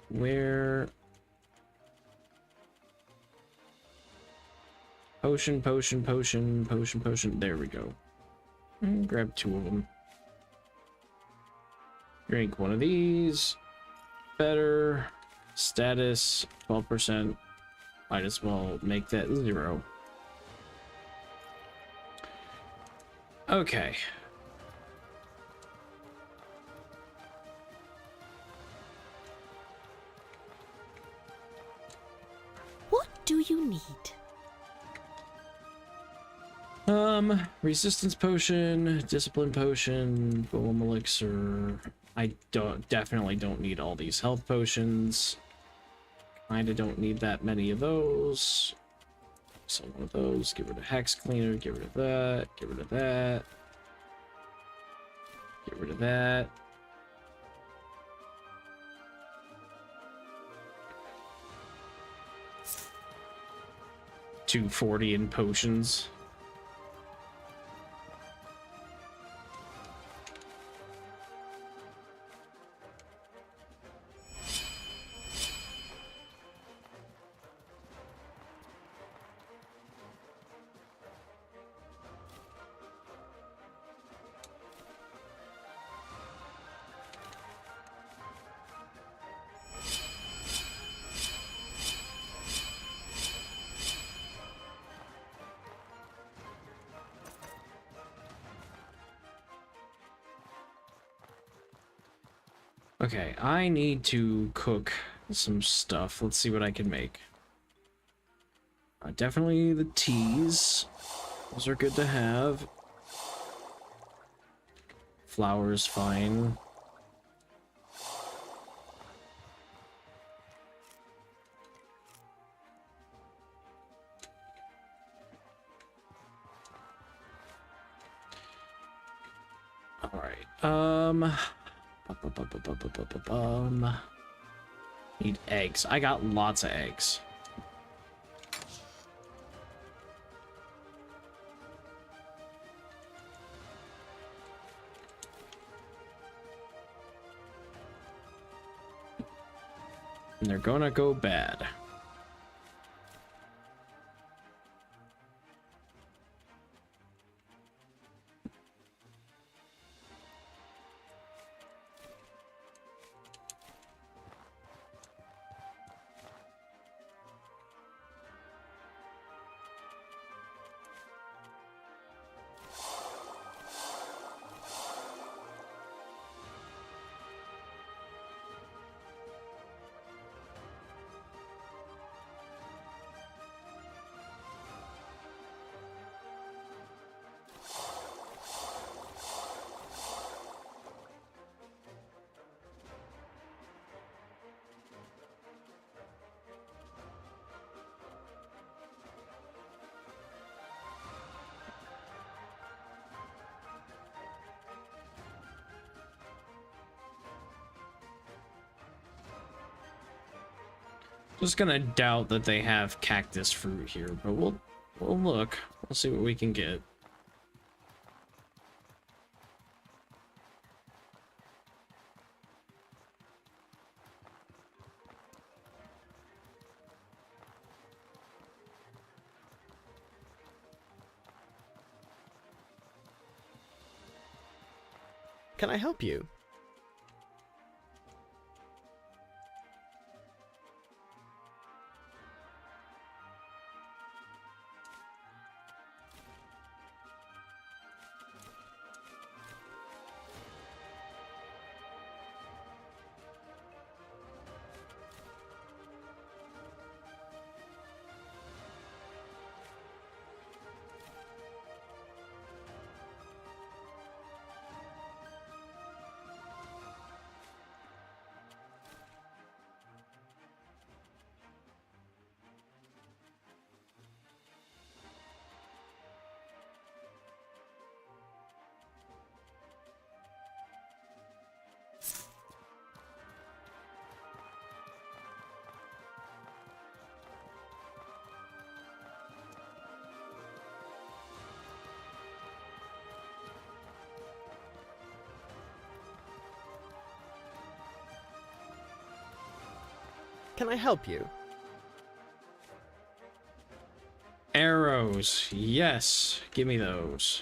Where? Potion, potion, potion, potion, potion. There we go. Grab 2 of them. Drink one of these. Better. Status, 12%. Might as well make that 0. Okay. What do you need? Resistance potion, discipline potion, boom elixir. I definitely don't need all these health potions. Kinda don't need that many of those. So one of those, get rid of hex cleaner, get rid of that, get rid of that. Get rid of that. $240 in potions. Okay, I need to cook some stuff. Let's see what I can make. Definitely the teas. Those are good to have. Flour's fine. All right. Need eggs. I got lots of eggs. And they're gonna go bad. Just gonna doubt that they have cactus fruit here, but we'll look. We'll see what we can get. Can I help you? Can I help you? Arrows. Yes. Give me those.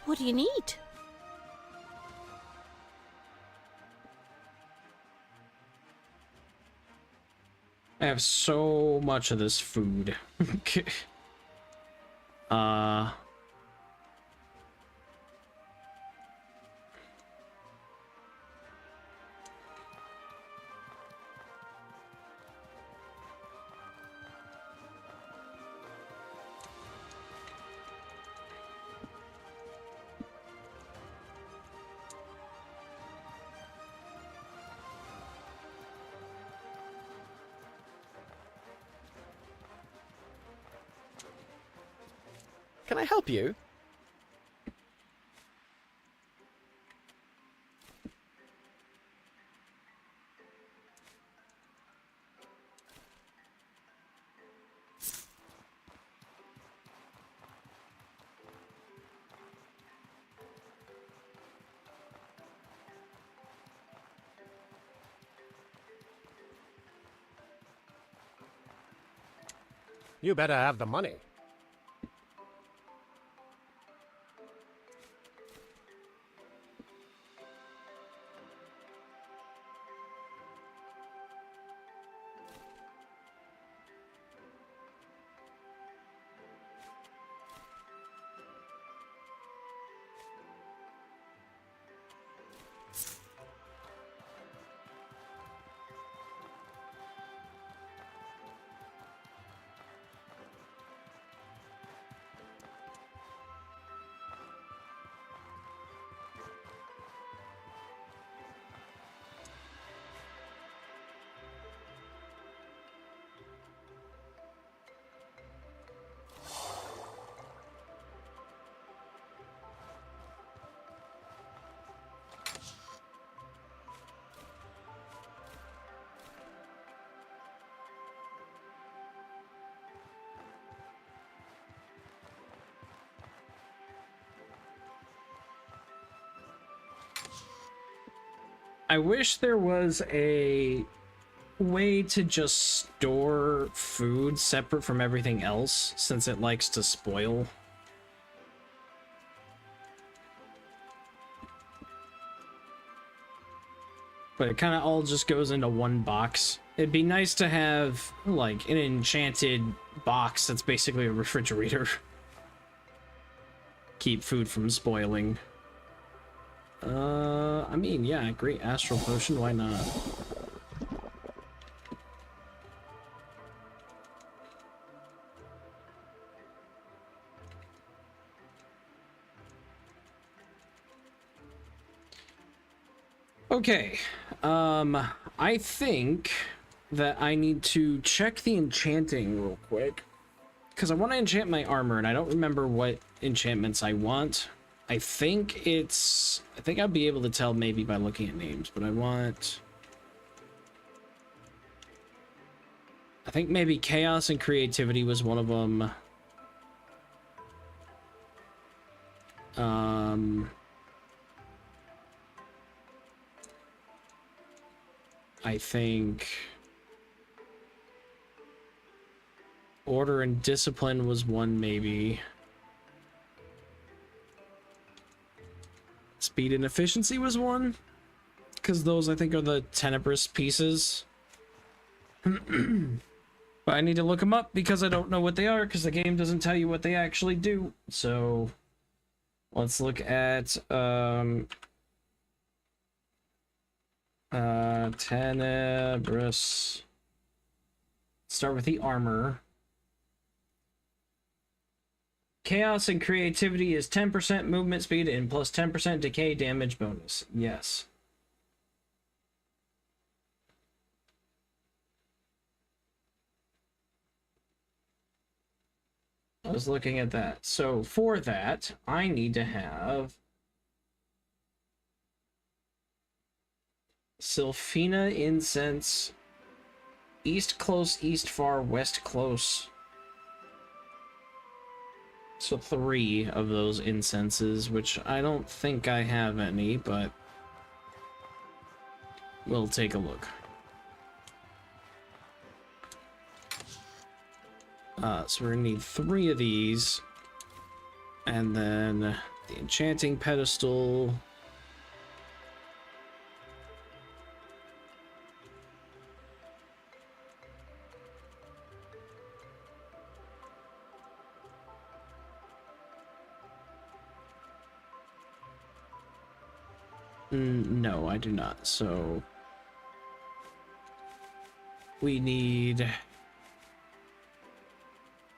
What do you need? I have so much of this food. uh Can I help you? You better have the money. I wish there was a way to just store food separate from everything else, since it likes to spoil. But it kind of all just goes into one box. It'd be nice to have, like, an enchanted box that's basically a refrigerator. Keep food from spoiling. I mean, yeah, great astral potion, why not? Okay, I think that I need to check the enchanting real quick, because I want to enchant my armor, and I don't remember what enchantments I want. I think I'll be able to tell maybe by looking at names, but I think maybe chaos and creativity was one of them. I think Order and discipline was one, maybe. Speed and efficiency was one, because those I think are the tenebrous pieces. But I need to look them up because I don't know what they are, because the game doesn't tell you what they actually do. So let's look at tenebrous. Start with the armor. Chaos and creativity is 10% movement speed and plus 10% decay damage bonus. Yes. I was looking at that. So for that, I need to have Sylphina Incense, East Close, East Far, West Close. So 3 of those incenses, which I don't think I have any, but we'll take a look. So we're gonna need 3 of these, and then the enchanting pedestal. No, I do not. So we need...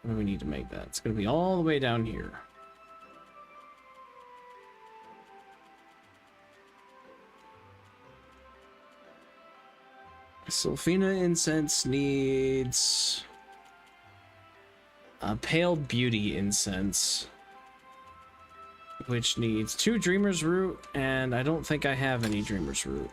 What do we need to make that? It's going to be all the way down here. Sylphina Incense needs a Pale Beauty Incense, which needs 2 Dreamer's Root, and I don't think I have any Dreamer's Root.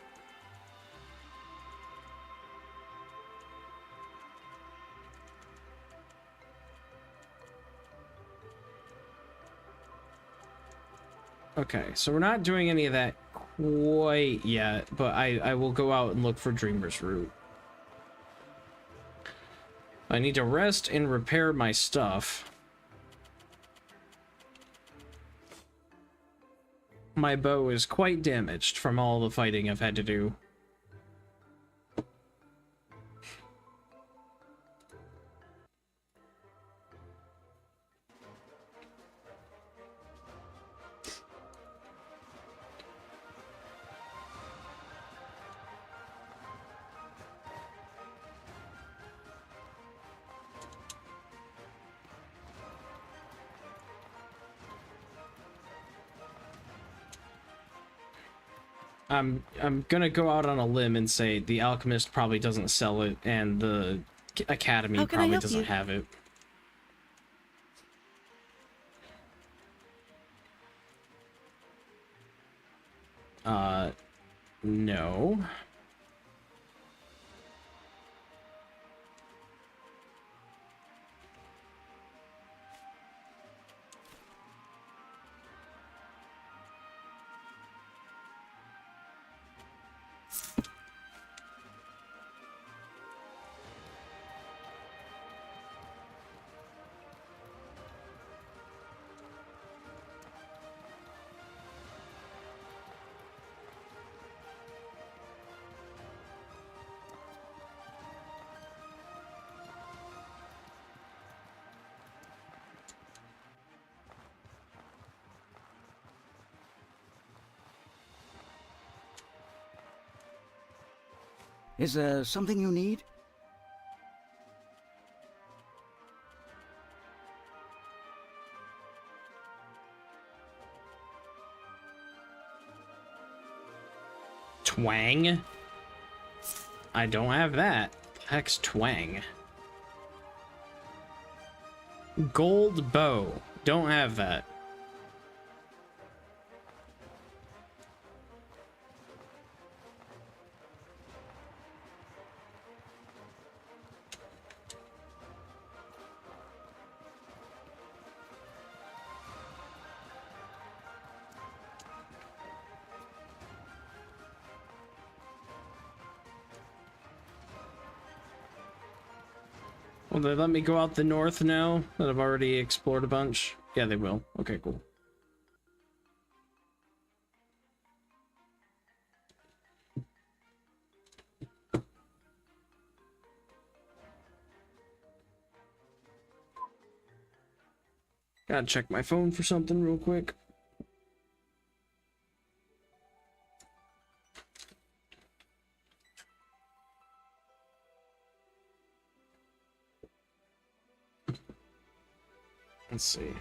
Okay, so we're not doing any of that quite yet, but I will go out and look for Dreamer's Root. I need to rest and repair my stuff. My bow is quite damaged from all the fighting I've had to do. I'm gonna go out on a limb and say the Alchemist probably doesn't sell it, and the Academy probably doesn't have it. No. Is there something you need? Twang? I don't have that. Hex Twang. Gold bow. Don't have that. Will they let me go out the north now that I've already explored a bunch? Yeah, they will. Okay, cool. Gotta check my phone for something real quick. Let's see.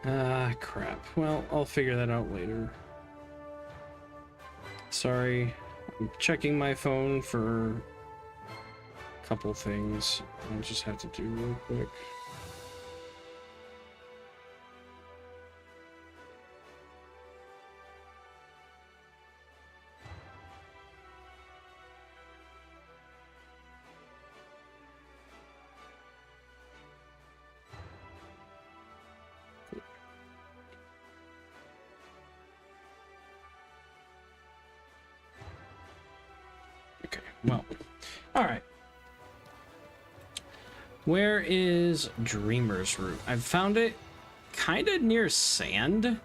Ah, crap. Well, I'll figure that out later. Sorry. I'm checking my phone for a couple things I just have to do real quick. Okay, well, all right. Where is Dreamer's Root? I've found it kind of near sand.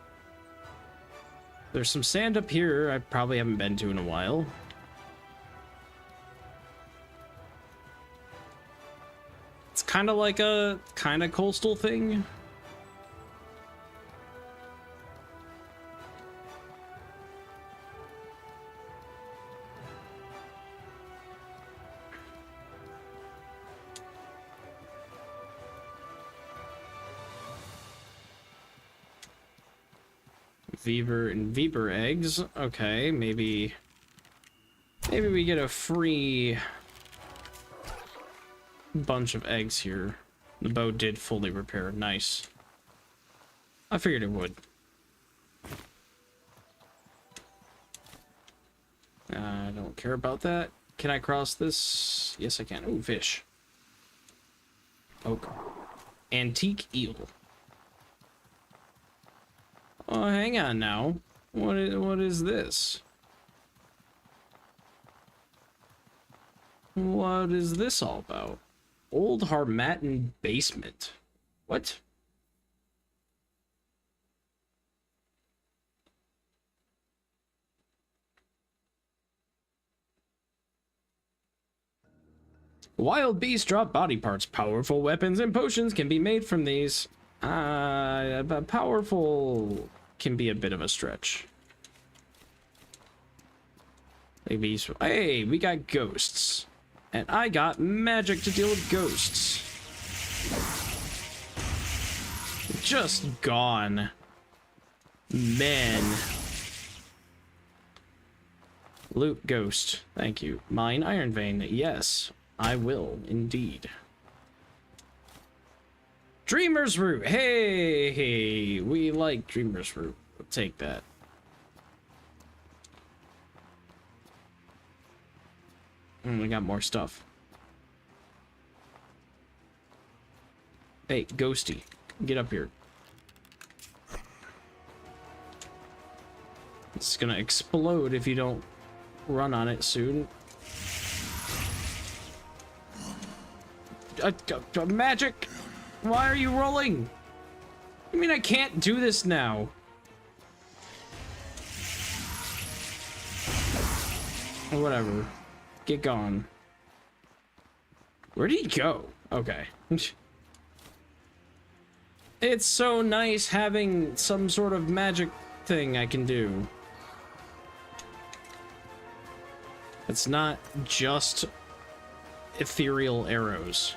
There's some sand up here I probably haven't been to in a while. It's kind of like a kind of coastal thing. Beaver and Viper eggs. Okay, maybe we get a free bunch of eggs here. The bow did fully repair. Nice. I figured it would. I don't care about that. Can I cross this? Yes, I can. Ooh, fish. Oak. Antique eel. Oh, hang on now. What is this? What is this all about? Old Harmattan basement. What? Wild beasts drop body parts. Powerful weapons and potions can be made from these. But powerful can be a bit of a stretch. Maybe. Hey, we got ghosts. And I got magic to deal with ghosts. Just gone. Men. Loot ghost. Thank you. Mine Iron Vein. Yes, I will indeed. Dreamer's Root. Hey, we like Dreamer's Root. We'll take that. We got more stuff. Hey, Ghosty, get up here. It's gonna explode if you don't run on it soon. Magic! Why are you rolling? I mean, I can't do this now. Whatever. Get gone. Where did he go? Okay. It's so nice having some sort of magic thing I can do. It's not just ethereal arrows.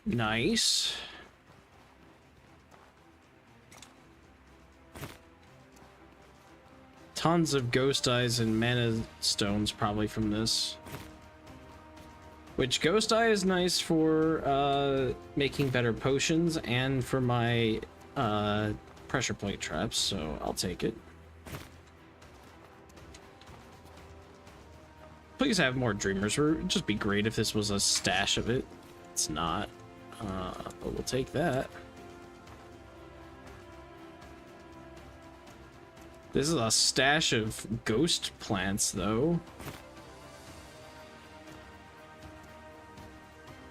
Nice. Tons of ghost eyes and mana stones probably from this. Which ghost eye is nice for making better potions and for my pressure plate traps, so I'll take it. Please have more Dreamer's Root. It'd just be great if this was a stash of it. It's not. But we'll take that. This is a stash of ghost plants, though.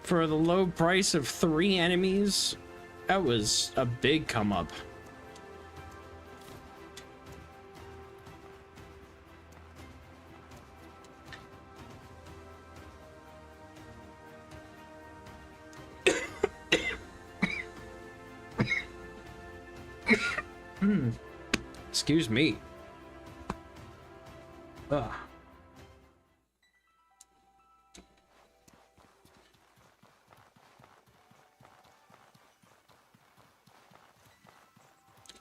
For the low price of 3 enemies, that was a big come up. Excuse me. Ugh.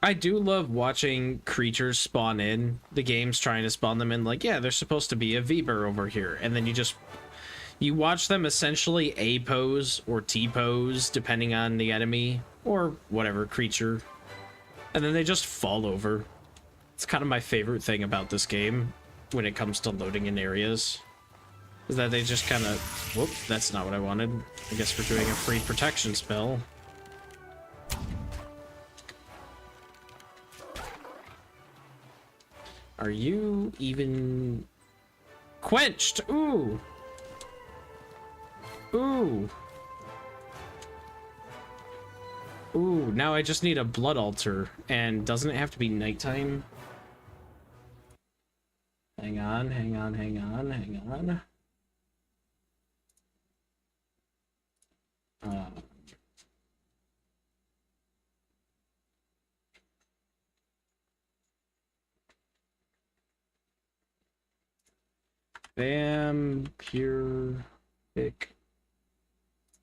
I do love watching creatures spawn in. The game's trying to spawn them in, like, yeah, there's supposed to be a Weaver over here, and then you watch them essentially A pose or T pose depending on the enemy or whatever creature, and then they just fall over. It's kind of my favorite thing about this game when it comes to loading in areas, is that they just kind of, whoop, that's not what I wanted. I guess we're doing a free protection spell. Are you even quenched? Ooh. Ooh. Ooh, now I just need a blood altar. And doesn't it have to be nighttime? Hang on, hang on, hang on, hang on. Vampiric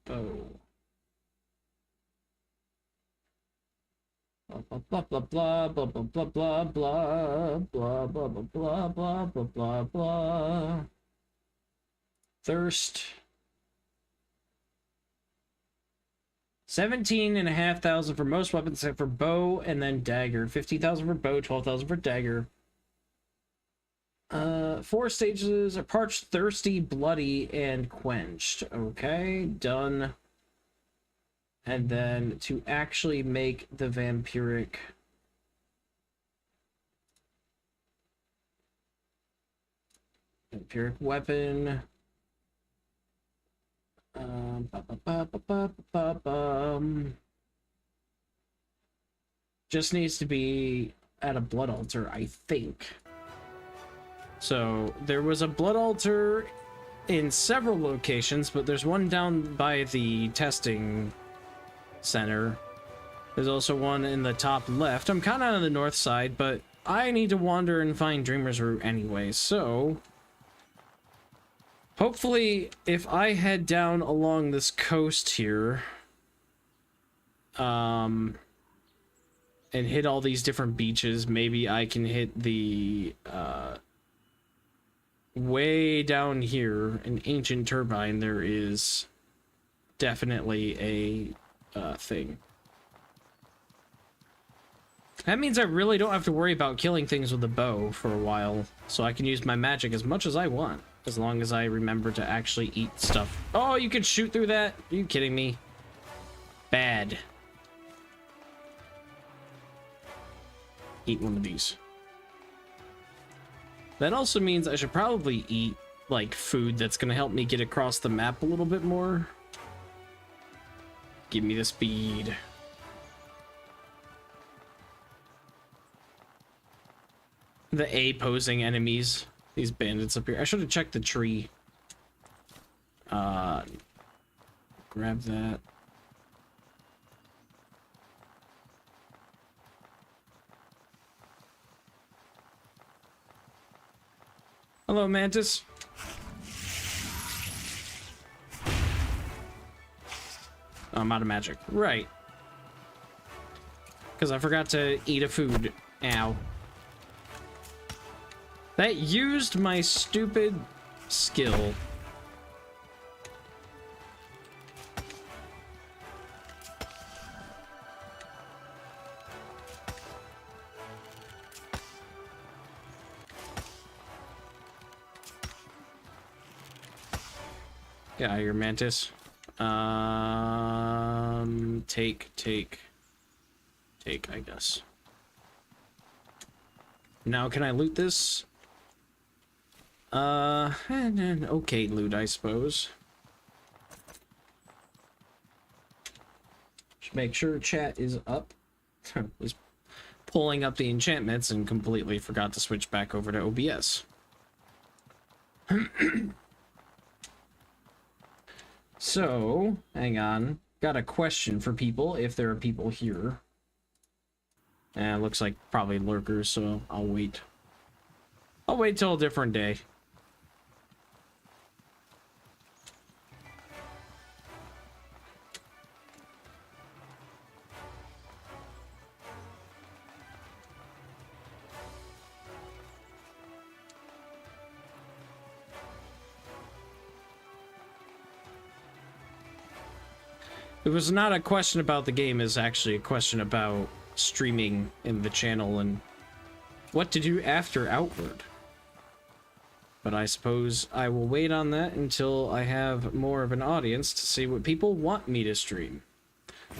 bow. Blah blah blah blah blah blah blah blah blah blah blah blah blah blah blah blah. Thirst. 17,500 for most weapons except for bow and then dagger. 15,000 for bow, 12,000 for dagger. 4 stages are parched, thirsty, bloody, and quenched. Okay, done. And then to actually make the vampiric weapon. Just needs to be at a blood altar, I think. So there was a blood altar in several locations, but there's one down by the testing center. There's also one in the top left. I'm kind of on the north side, but I need to wander and find Dreamer's Root anyway, so hopefully if I head down along this coast here and hit all these different beaches, maybe I can hit the way down here in Ancient Turbine. There is definitely a thing. That means I really don't have to worry about killing things with a bow for a while, so I can use my magic as much as I want, as long as I remember to actually eat stuff. Oh, you can shoot through that? Are you kidding me? Bad. Eat one of these. That also means I should probably eat, like, food that's gonna help me get across the map a little bit more. Give me the speed. the A-posing enemies. These bandits up here. I should have checked the tree. Grab that. Hello, Mantis. Oh, I'm out of magic. Right. Because I forgot to eat a food. Ow. That used my stupid skill. Get out of here, Mantis. Take, I guess. Now, can I loot this? Okay loot, I suppose. Should make sure chat is up. Was pulling up the enchantments and completely forgot to switch back over to OBS. So, hang on. Got a question for people, if there are people here. Looks like probably lurkers, so I'll wait. I'll wait till a different day. It was not a question about the game, it's actually a question about streaming in the channel and what to do after Outward. But I suppose I will wait on that until I have more of an audience to see what people want me to stream.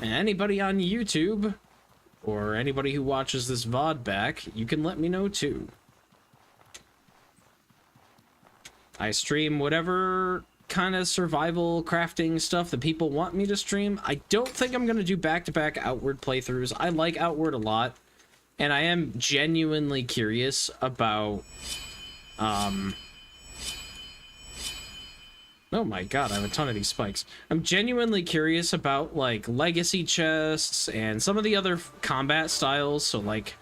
And anybody on YouTube, or anybody who watches this VOD back, you can let me know too. I stream whatever kind of survival crafting stuff that people want me to stream. I don't think I'm going to do back-to-back Outward playthroughs. I like Outward a lot, and I am genuinely curious about oh my god, I have a ton of these spikes. I'm genuinely curious about like legacy chests and some of the other combat styles, so like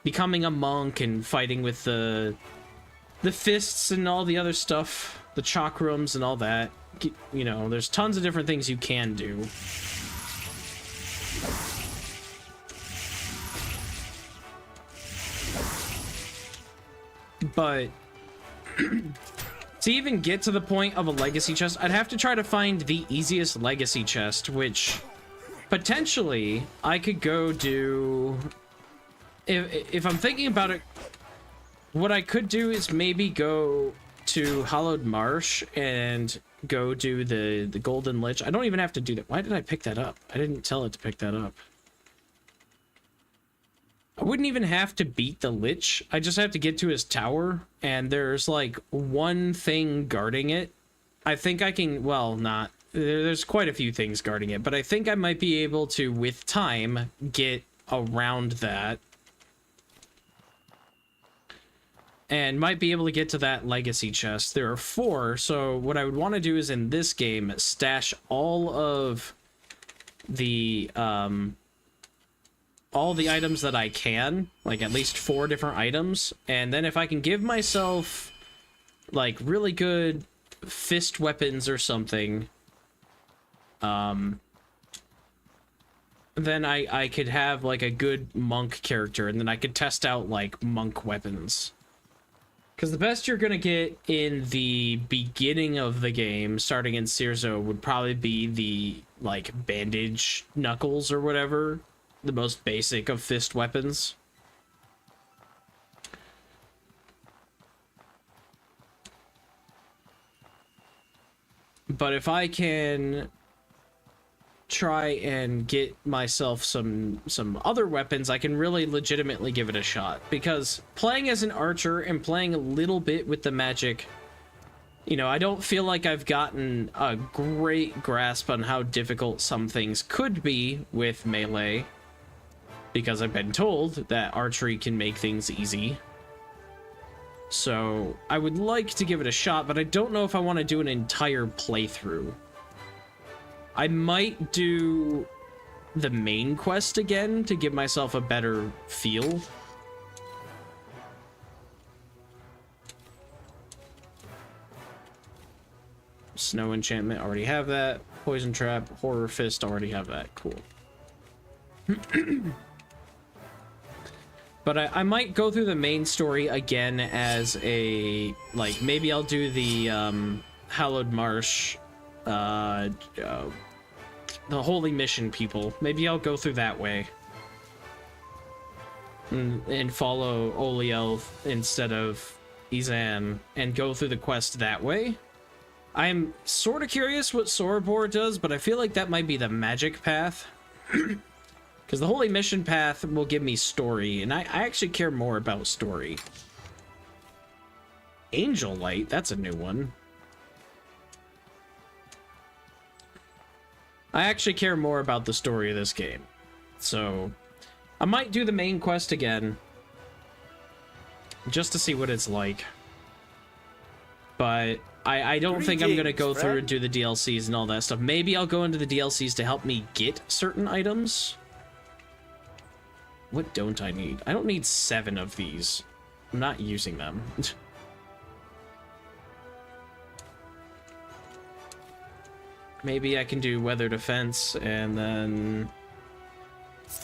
becoming a monk and fighting with the fists and all the other stuff. The chakrams and all that. You know, there's tons of different things you can do. But to even get to the point of a legacy chest, I'd have to try to find the easiest legacy chest, which potentially I could go do... If I'm thinking about it, what I could do is maybe go to Hollowed Marsh and go do the Golden Lich. I don't even have to do that. Why did I pick that up? I didn't tell it to pick that up. I wouldn't even have to beat the Lich. I just have to get to his tower, and there's like one thing guarding it. I think I can, well, not. There's quite a few things guarding it, but I think I might be able to, with time, get around that. And might be able to get to that legacy chest. There are 4, so what I would want to do is in this game stash all of the items that I can, like at least 4 different items, and then if I can give myself like really good fist weapons or something, then I could have like a good monk character, and then I could test out like monk weapons. Because the best you're going to get in the beginning of the game, starting in Cirzo, would probably be the, like, bandage knuckles or whatever. The most basic of fist weapons. But if I can try and get myself some other weapons, I can really legitimately give it a shot, because playing as an archer and playing a little bit with the magic, you know, I don't feel like I've gotten a great grasp on how difficult some things could be with melee, because I've been told that archery can make things easy. So I would like to give it a shot, but I don't know if I want to do an entire playthrough. I might do the main quest again to give myself a better feel. Snow enchantment, already have that. Poison trap, horror fist, already have that. Cool. But I might go through the main story again as a, like, maybe I'll do the Hallowed Marsh, the Holy Mission people. Maybe I'll go through that way. And follow Oliel instead of Izan and go through the quest that way. I'm sort of curious what Sorobor does, but I feel like that might be the magic path. Because the Holy Mission path will give me story, and I actually care more about story. Angel Light, that's a new one. I actually care more about the story of this game. So, I might do the main quest again. Just to see what it's like. But I don't think I'm going to go through and do the DLCs and all that stuff. Maybe I'll go into the DLCs to help me get certain items. What don't I need? I don't need 7 of these. I'm not using them. Maybe I can do weather defense and then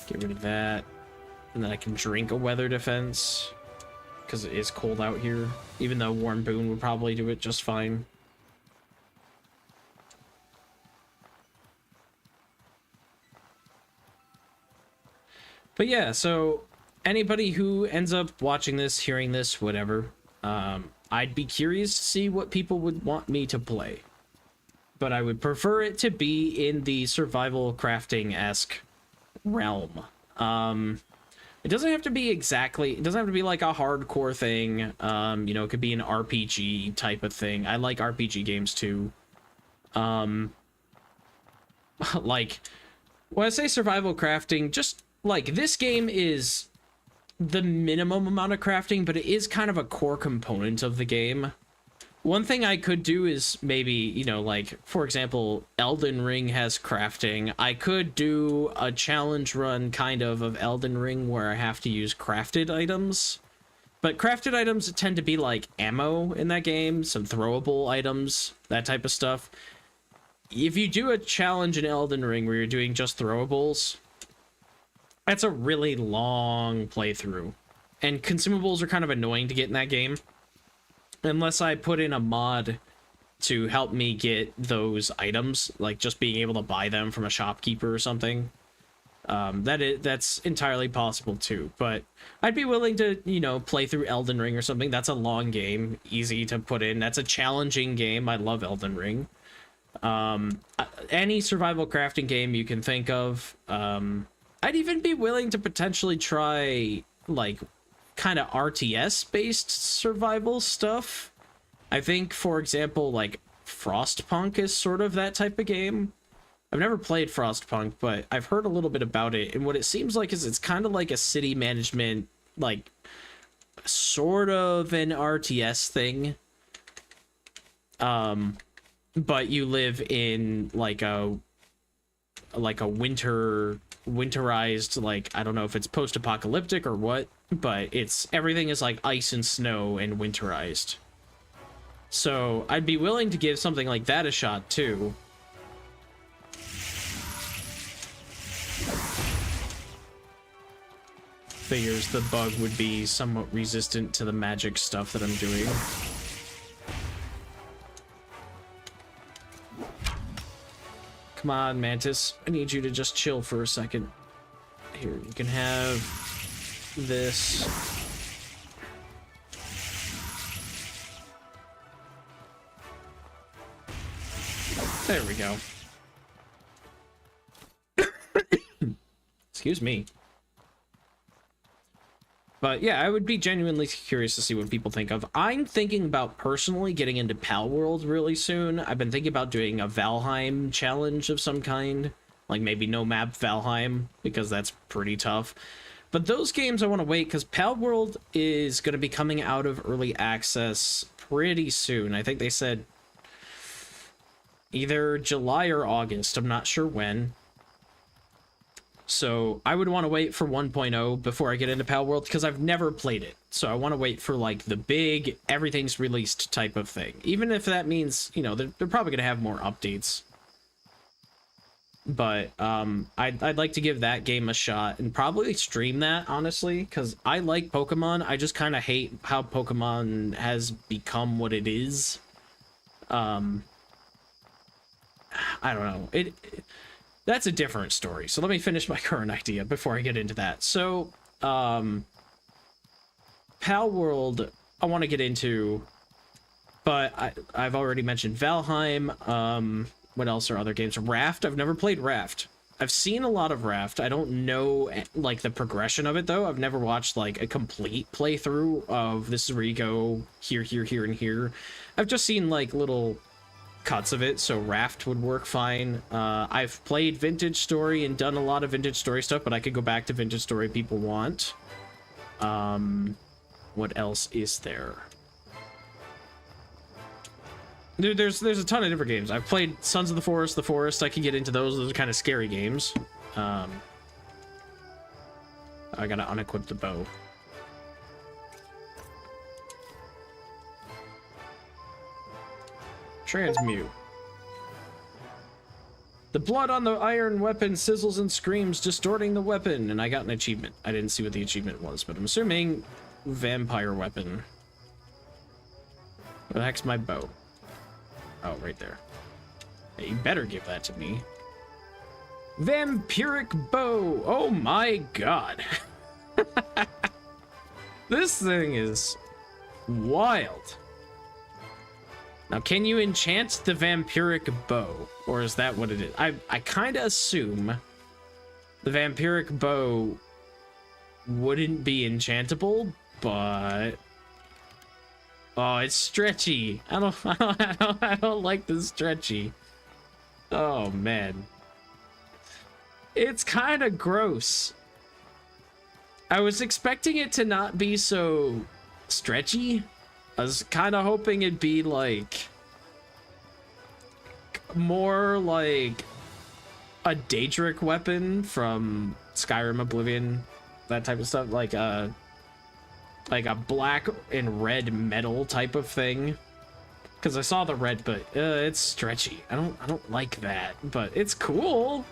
get rid of that. And then I can drink a weather defense because it is cold out here. Even though Warm Boon would probably do it just fine. But yeah, so anybody who ends up watching this, hearing this, whatever, I'd be curious to see what people would want me to play. But I would prefer it to be in the survival crafting-esque realm. It doesn't have to be exactly, it doesn't have to be like a hardcore thing. You know, it could be an RPG type of thing. I like RPG games too. Like, when I say survival crafting, just like, this game is the minimum amount of crafting, but it is kind of a core component of the game. One thing I could do is maybe, you know, like, for example, Elden Ring has crafting. I could do a challenge run, kind of Elden Ring where I have to use crafted items. But crafted items tend to be like ammo in that game, some throwable items, that type of stuff. If you do a challenge in Elden Ring where you're doing just throwables, that's a really long playthrough. And consumables are kind of annoying to get in that game. Unless I put in a mod to help me get those items, like just being able to buy them from a shopkeeper or something. That's entirely possible too. But I'd be willing to, you know, play through Elden Ring or something. That's a long game, easy to put in. That's a challenging game. I love Elden Ring. Any survival crafting game you can think of. I'd even be willing to potentially try, like, kind of RTS-based survival stuff. I think, for example, like, Frostpunk is sort of that type of game. I've never played Frostpunk, but I've heard a little bit about it, and what it seems like is it's kind of like a city management, like, sort of an RTS thing. But you live in, like a winterized, like, I don't know if it's post-apocalyptic or what, but it's, everything is like ice and snow and winterized. So I'd be willing to give something like that a shot too. Figures the bug would be somewhat resistant to the magic stuff that I'm doing. Come on, Mantis. I need you to just chill for a second. Here, you can have this. There we go. Excuse me. But yeah, I would be genuinely curious to see what people think of. I'm thinking about personally getting into Pal World really soon. I've been thinking about doing a Valheim challenge of some kind. Like maybe no map Valheim, because that's pretty tough. But those games I want to wait because Pal World is going to be coming out of early access pretty soon. I think they said either July or August. I'm not sure when. So I would want to wait for 1.0 before I get into Pal World because I've never played it. So I want to wait for like the big everything's released type of thing. Even if that means, you know, they're probably going to have more updates. But I'd like to give that game a shot and probably stream that, honestly, because I like Pokemon. I just kind of hate how Pokemon has become what it is. I don't know. That's a different story. So let me finish my current idea before I get into that. So, Pal World, I want to get into, but I've already mentioned Valheim. What else are other games? Raft. I've never played Raft. I've seen a lot of Raft. I don't know, like, the progression of it, though. I've never watched, like, a complete playthrough of this is where you go here, here, here, and here. I've just seen, like, little cuts of it, so Raft would work fine. I've played Vintage Story and done a lot of Vintage Story stuff, but I could go back to Vintage Story if people want. What else is there? There's a ton of different games. I've played Sons of the Forest. I could get into those. Those are kind of scary games. I gotta unequip the bow. Transmute. The blood on the iron weapon sizzles and screams, distorting the weapon. And I got an achievement. I didn't see what the achievement was, but I'm assuming vampire weapon. Where the heck's my bow? Oh, right there. Hey, you better give that to me. Vampiric bow. Oh my god. This thing is wild. Now, can you enchant the vampiric bow? Or is that what it is? I kind of assume the vampiric bow wouldn't be enchantable, but... Oh, it's stretchy. I don't like the stretchy. Oh, man. It's kind of gross. I was expecting it to not be so stretchy. I was kind of hoping it'd be like more like a Daedric weapon from Skyrim Oblivion, that type of stuff, like a black and red metal type of thing. Because I saw the red, but it's stretchy. I don't like that, but it's cool.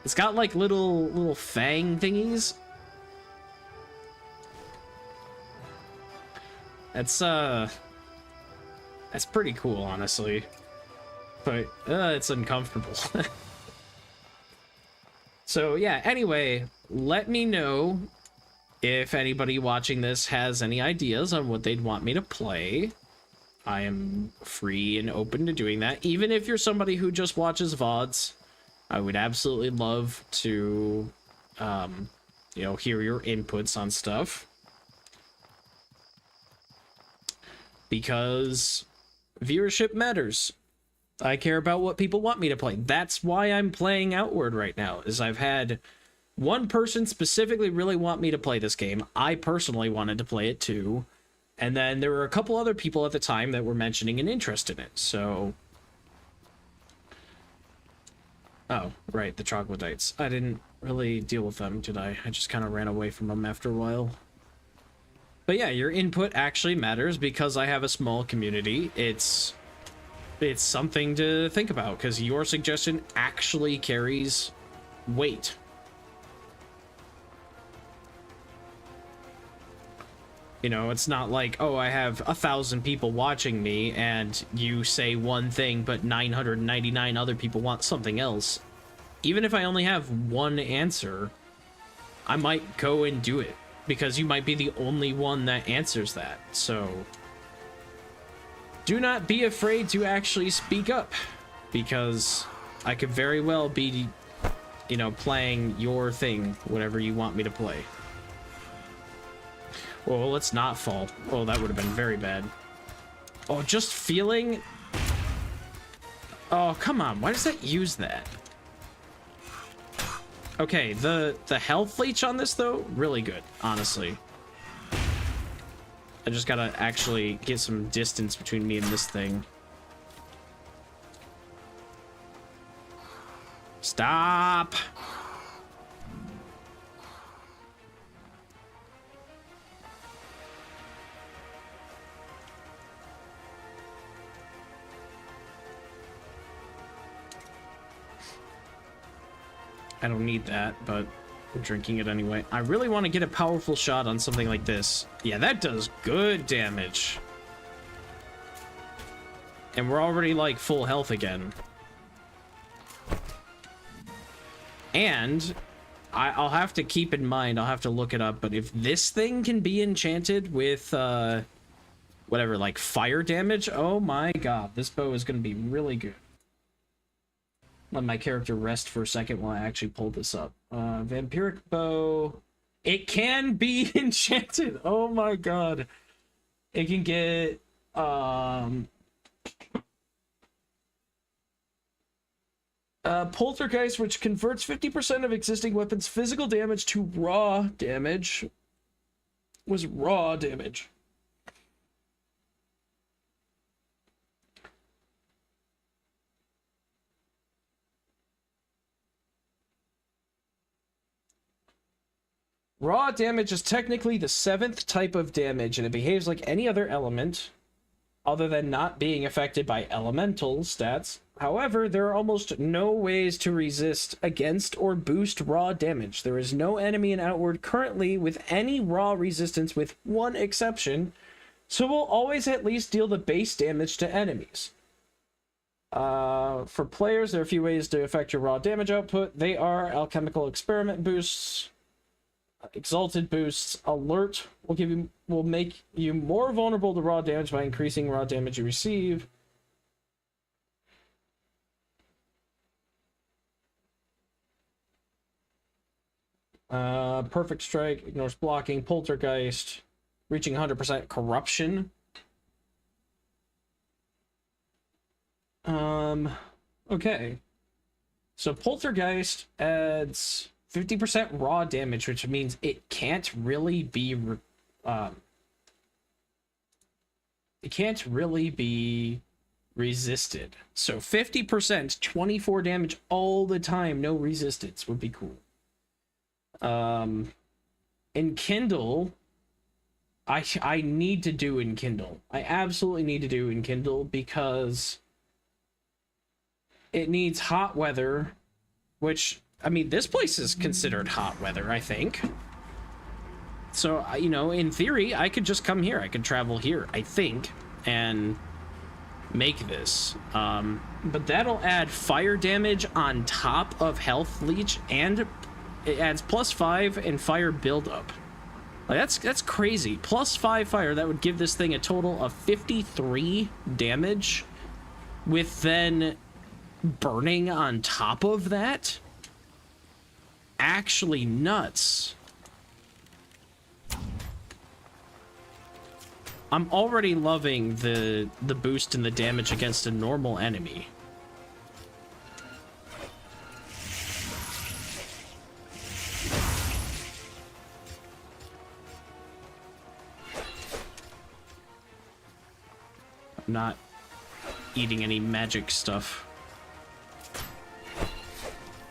It's got like little fang thingies. That's pretty cool, honestly. But it's uncomfortable. So yeah, anyway, let me know if anybody watching this has any ideas on what they'd want me to play. I am free and open to doing that. Even if you're somebody who just watches VODs, I would absolutely love to, you know, hear your inputs on stuff. Because viewership matters. I care about what people want me to play. That's why I'm playing Outward right now, is I've had one person specifically really want me to play this game. I personally wanted to play it too. And then there were a couple other people at the time that were mentioning an interest in it, so... Oh, right, the troglodytes. I didn't really deal with them, did I? I just kind of ran away from them after a while. But yeah, your input actually matters because I have a small community. It's something to think about because your suggestion actually carries weight. You know, it's not like, oh, I have 1,000 people watching me and you say one thing, but 999 other people want something else. Even if I only have one answer, I might go and do it because you might be the only one that answers that. So do not be afraid to actually speak up because I could very well be, you know, playing your thing, whatever you want me to play. Well, let's not fall. Oh, that would have been very bad. Oh, just feeling... Oh, come on. Why does that use that? Okay, the health leech on this, though, really good, honestly. I just gotta actually get some distance between me and this thing. Stop! I don't need that, but I'm drinking it anyway. I really want to get a powerful shot on something like this. Yeah, that does good damage. And we're already, like, full health again. And I'll have to keep in mind, I'll have to look it up, but if this thing can be enchanted with, whatever, like, fire damage, oh my god, this bow is going to be really good. Let my character rest for a second while I actually pull this up. Vampiric bow. It can be enchanted. Oh my god. It can get poltergeist, which converts 50% of existing weapons' physical damage to raw damage. Was raw damage. Raw damage is technically the 7th type of damage, and it behaves like any other element, other than not being affected by elemental stats. However, there are almost no ways to resist against or boost raw damage. There is no enemy in Outward currently with any raw resistance, with one exception, so we'll always at least deal the base damage to enemies. For players, there are a few ways to affect your raw damage output. They are alchemical experiment boosts, exalted boosts. Alert will make you more vulnerable to raw damage by increasing raw damage you receive. Perfect strike ignores blocking. Poltergeist, reaching 100% corruption. Okay, so poltergeist adds 50% raw damage, which means it can't really be resisted. So 50%, 24 damage all the time, no resistance would be cool. Enkindle, I need to do Enkindle. I absolutely need to do Enkindle because it needs hot weather, which, I mean, this place is considered hot weather, I think. So, you know, in theory, I could just come here. I could travel here, I think, and make this. But that'll add fire damage on top of health leech, and it adds +5 and fire buildup. Like, that's crazy. +5 fire, that would give this thing a total of 53 damage, with then burning on top of that. Actually nuts. I'm already loving the boost in the damage against a normal enemy. I'm not eating any magic stuff.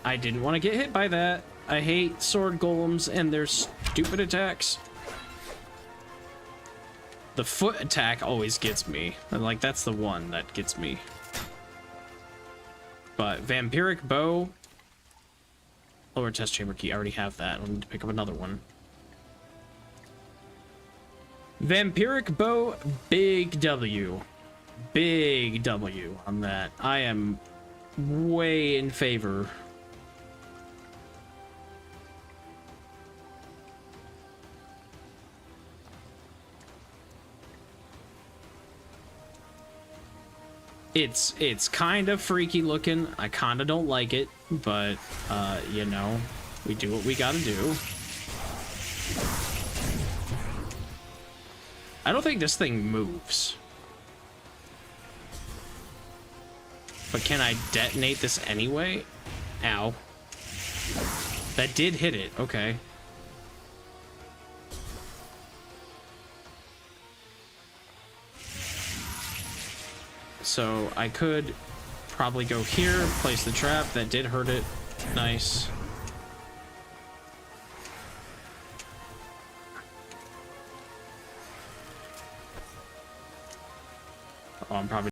I didn't want to get hit by that. I hate sword golems and their stupid attacks. The foot attack always gets me. Like, that's the one that gets me. But vampiric bow. Lower test chamber key. I already have that. I need to pick up another one. Vampiric bow, big W. Big W on that. I am way in favor. It's kind of freaky looking. I kind of don't like it, but you know, we do what we gotta do. I don't think this thing moves. But can I detonate this anyway? Ow. That did hit it. Okay. So I could probably go here, place the trap. That did hurt it. Nice. Oh, I'm probably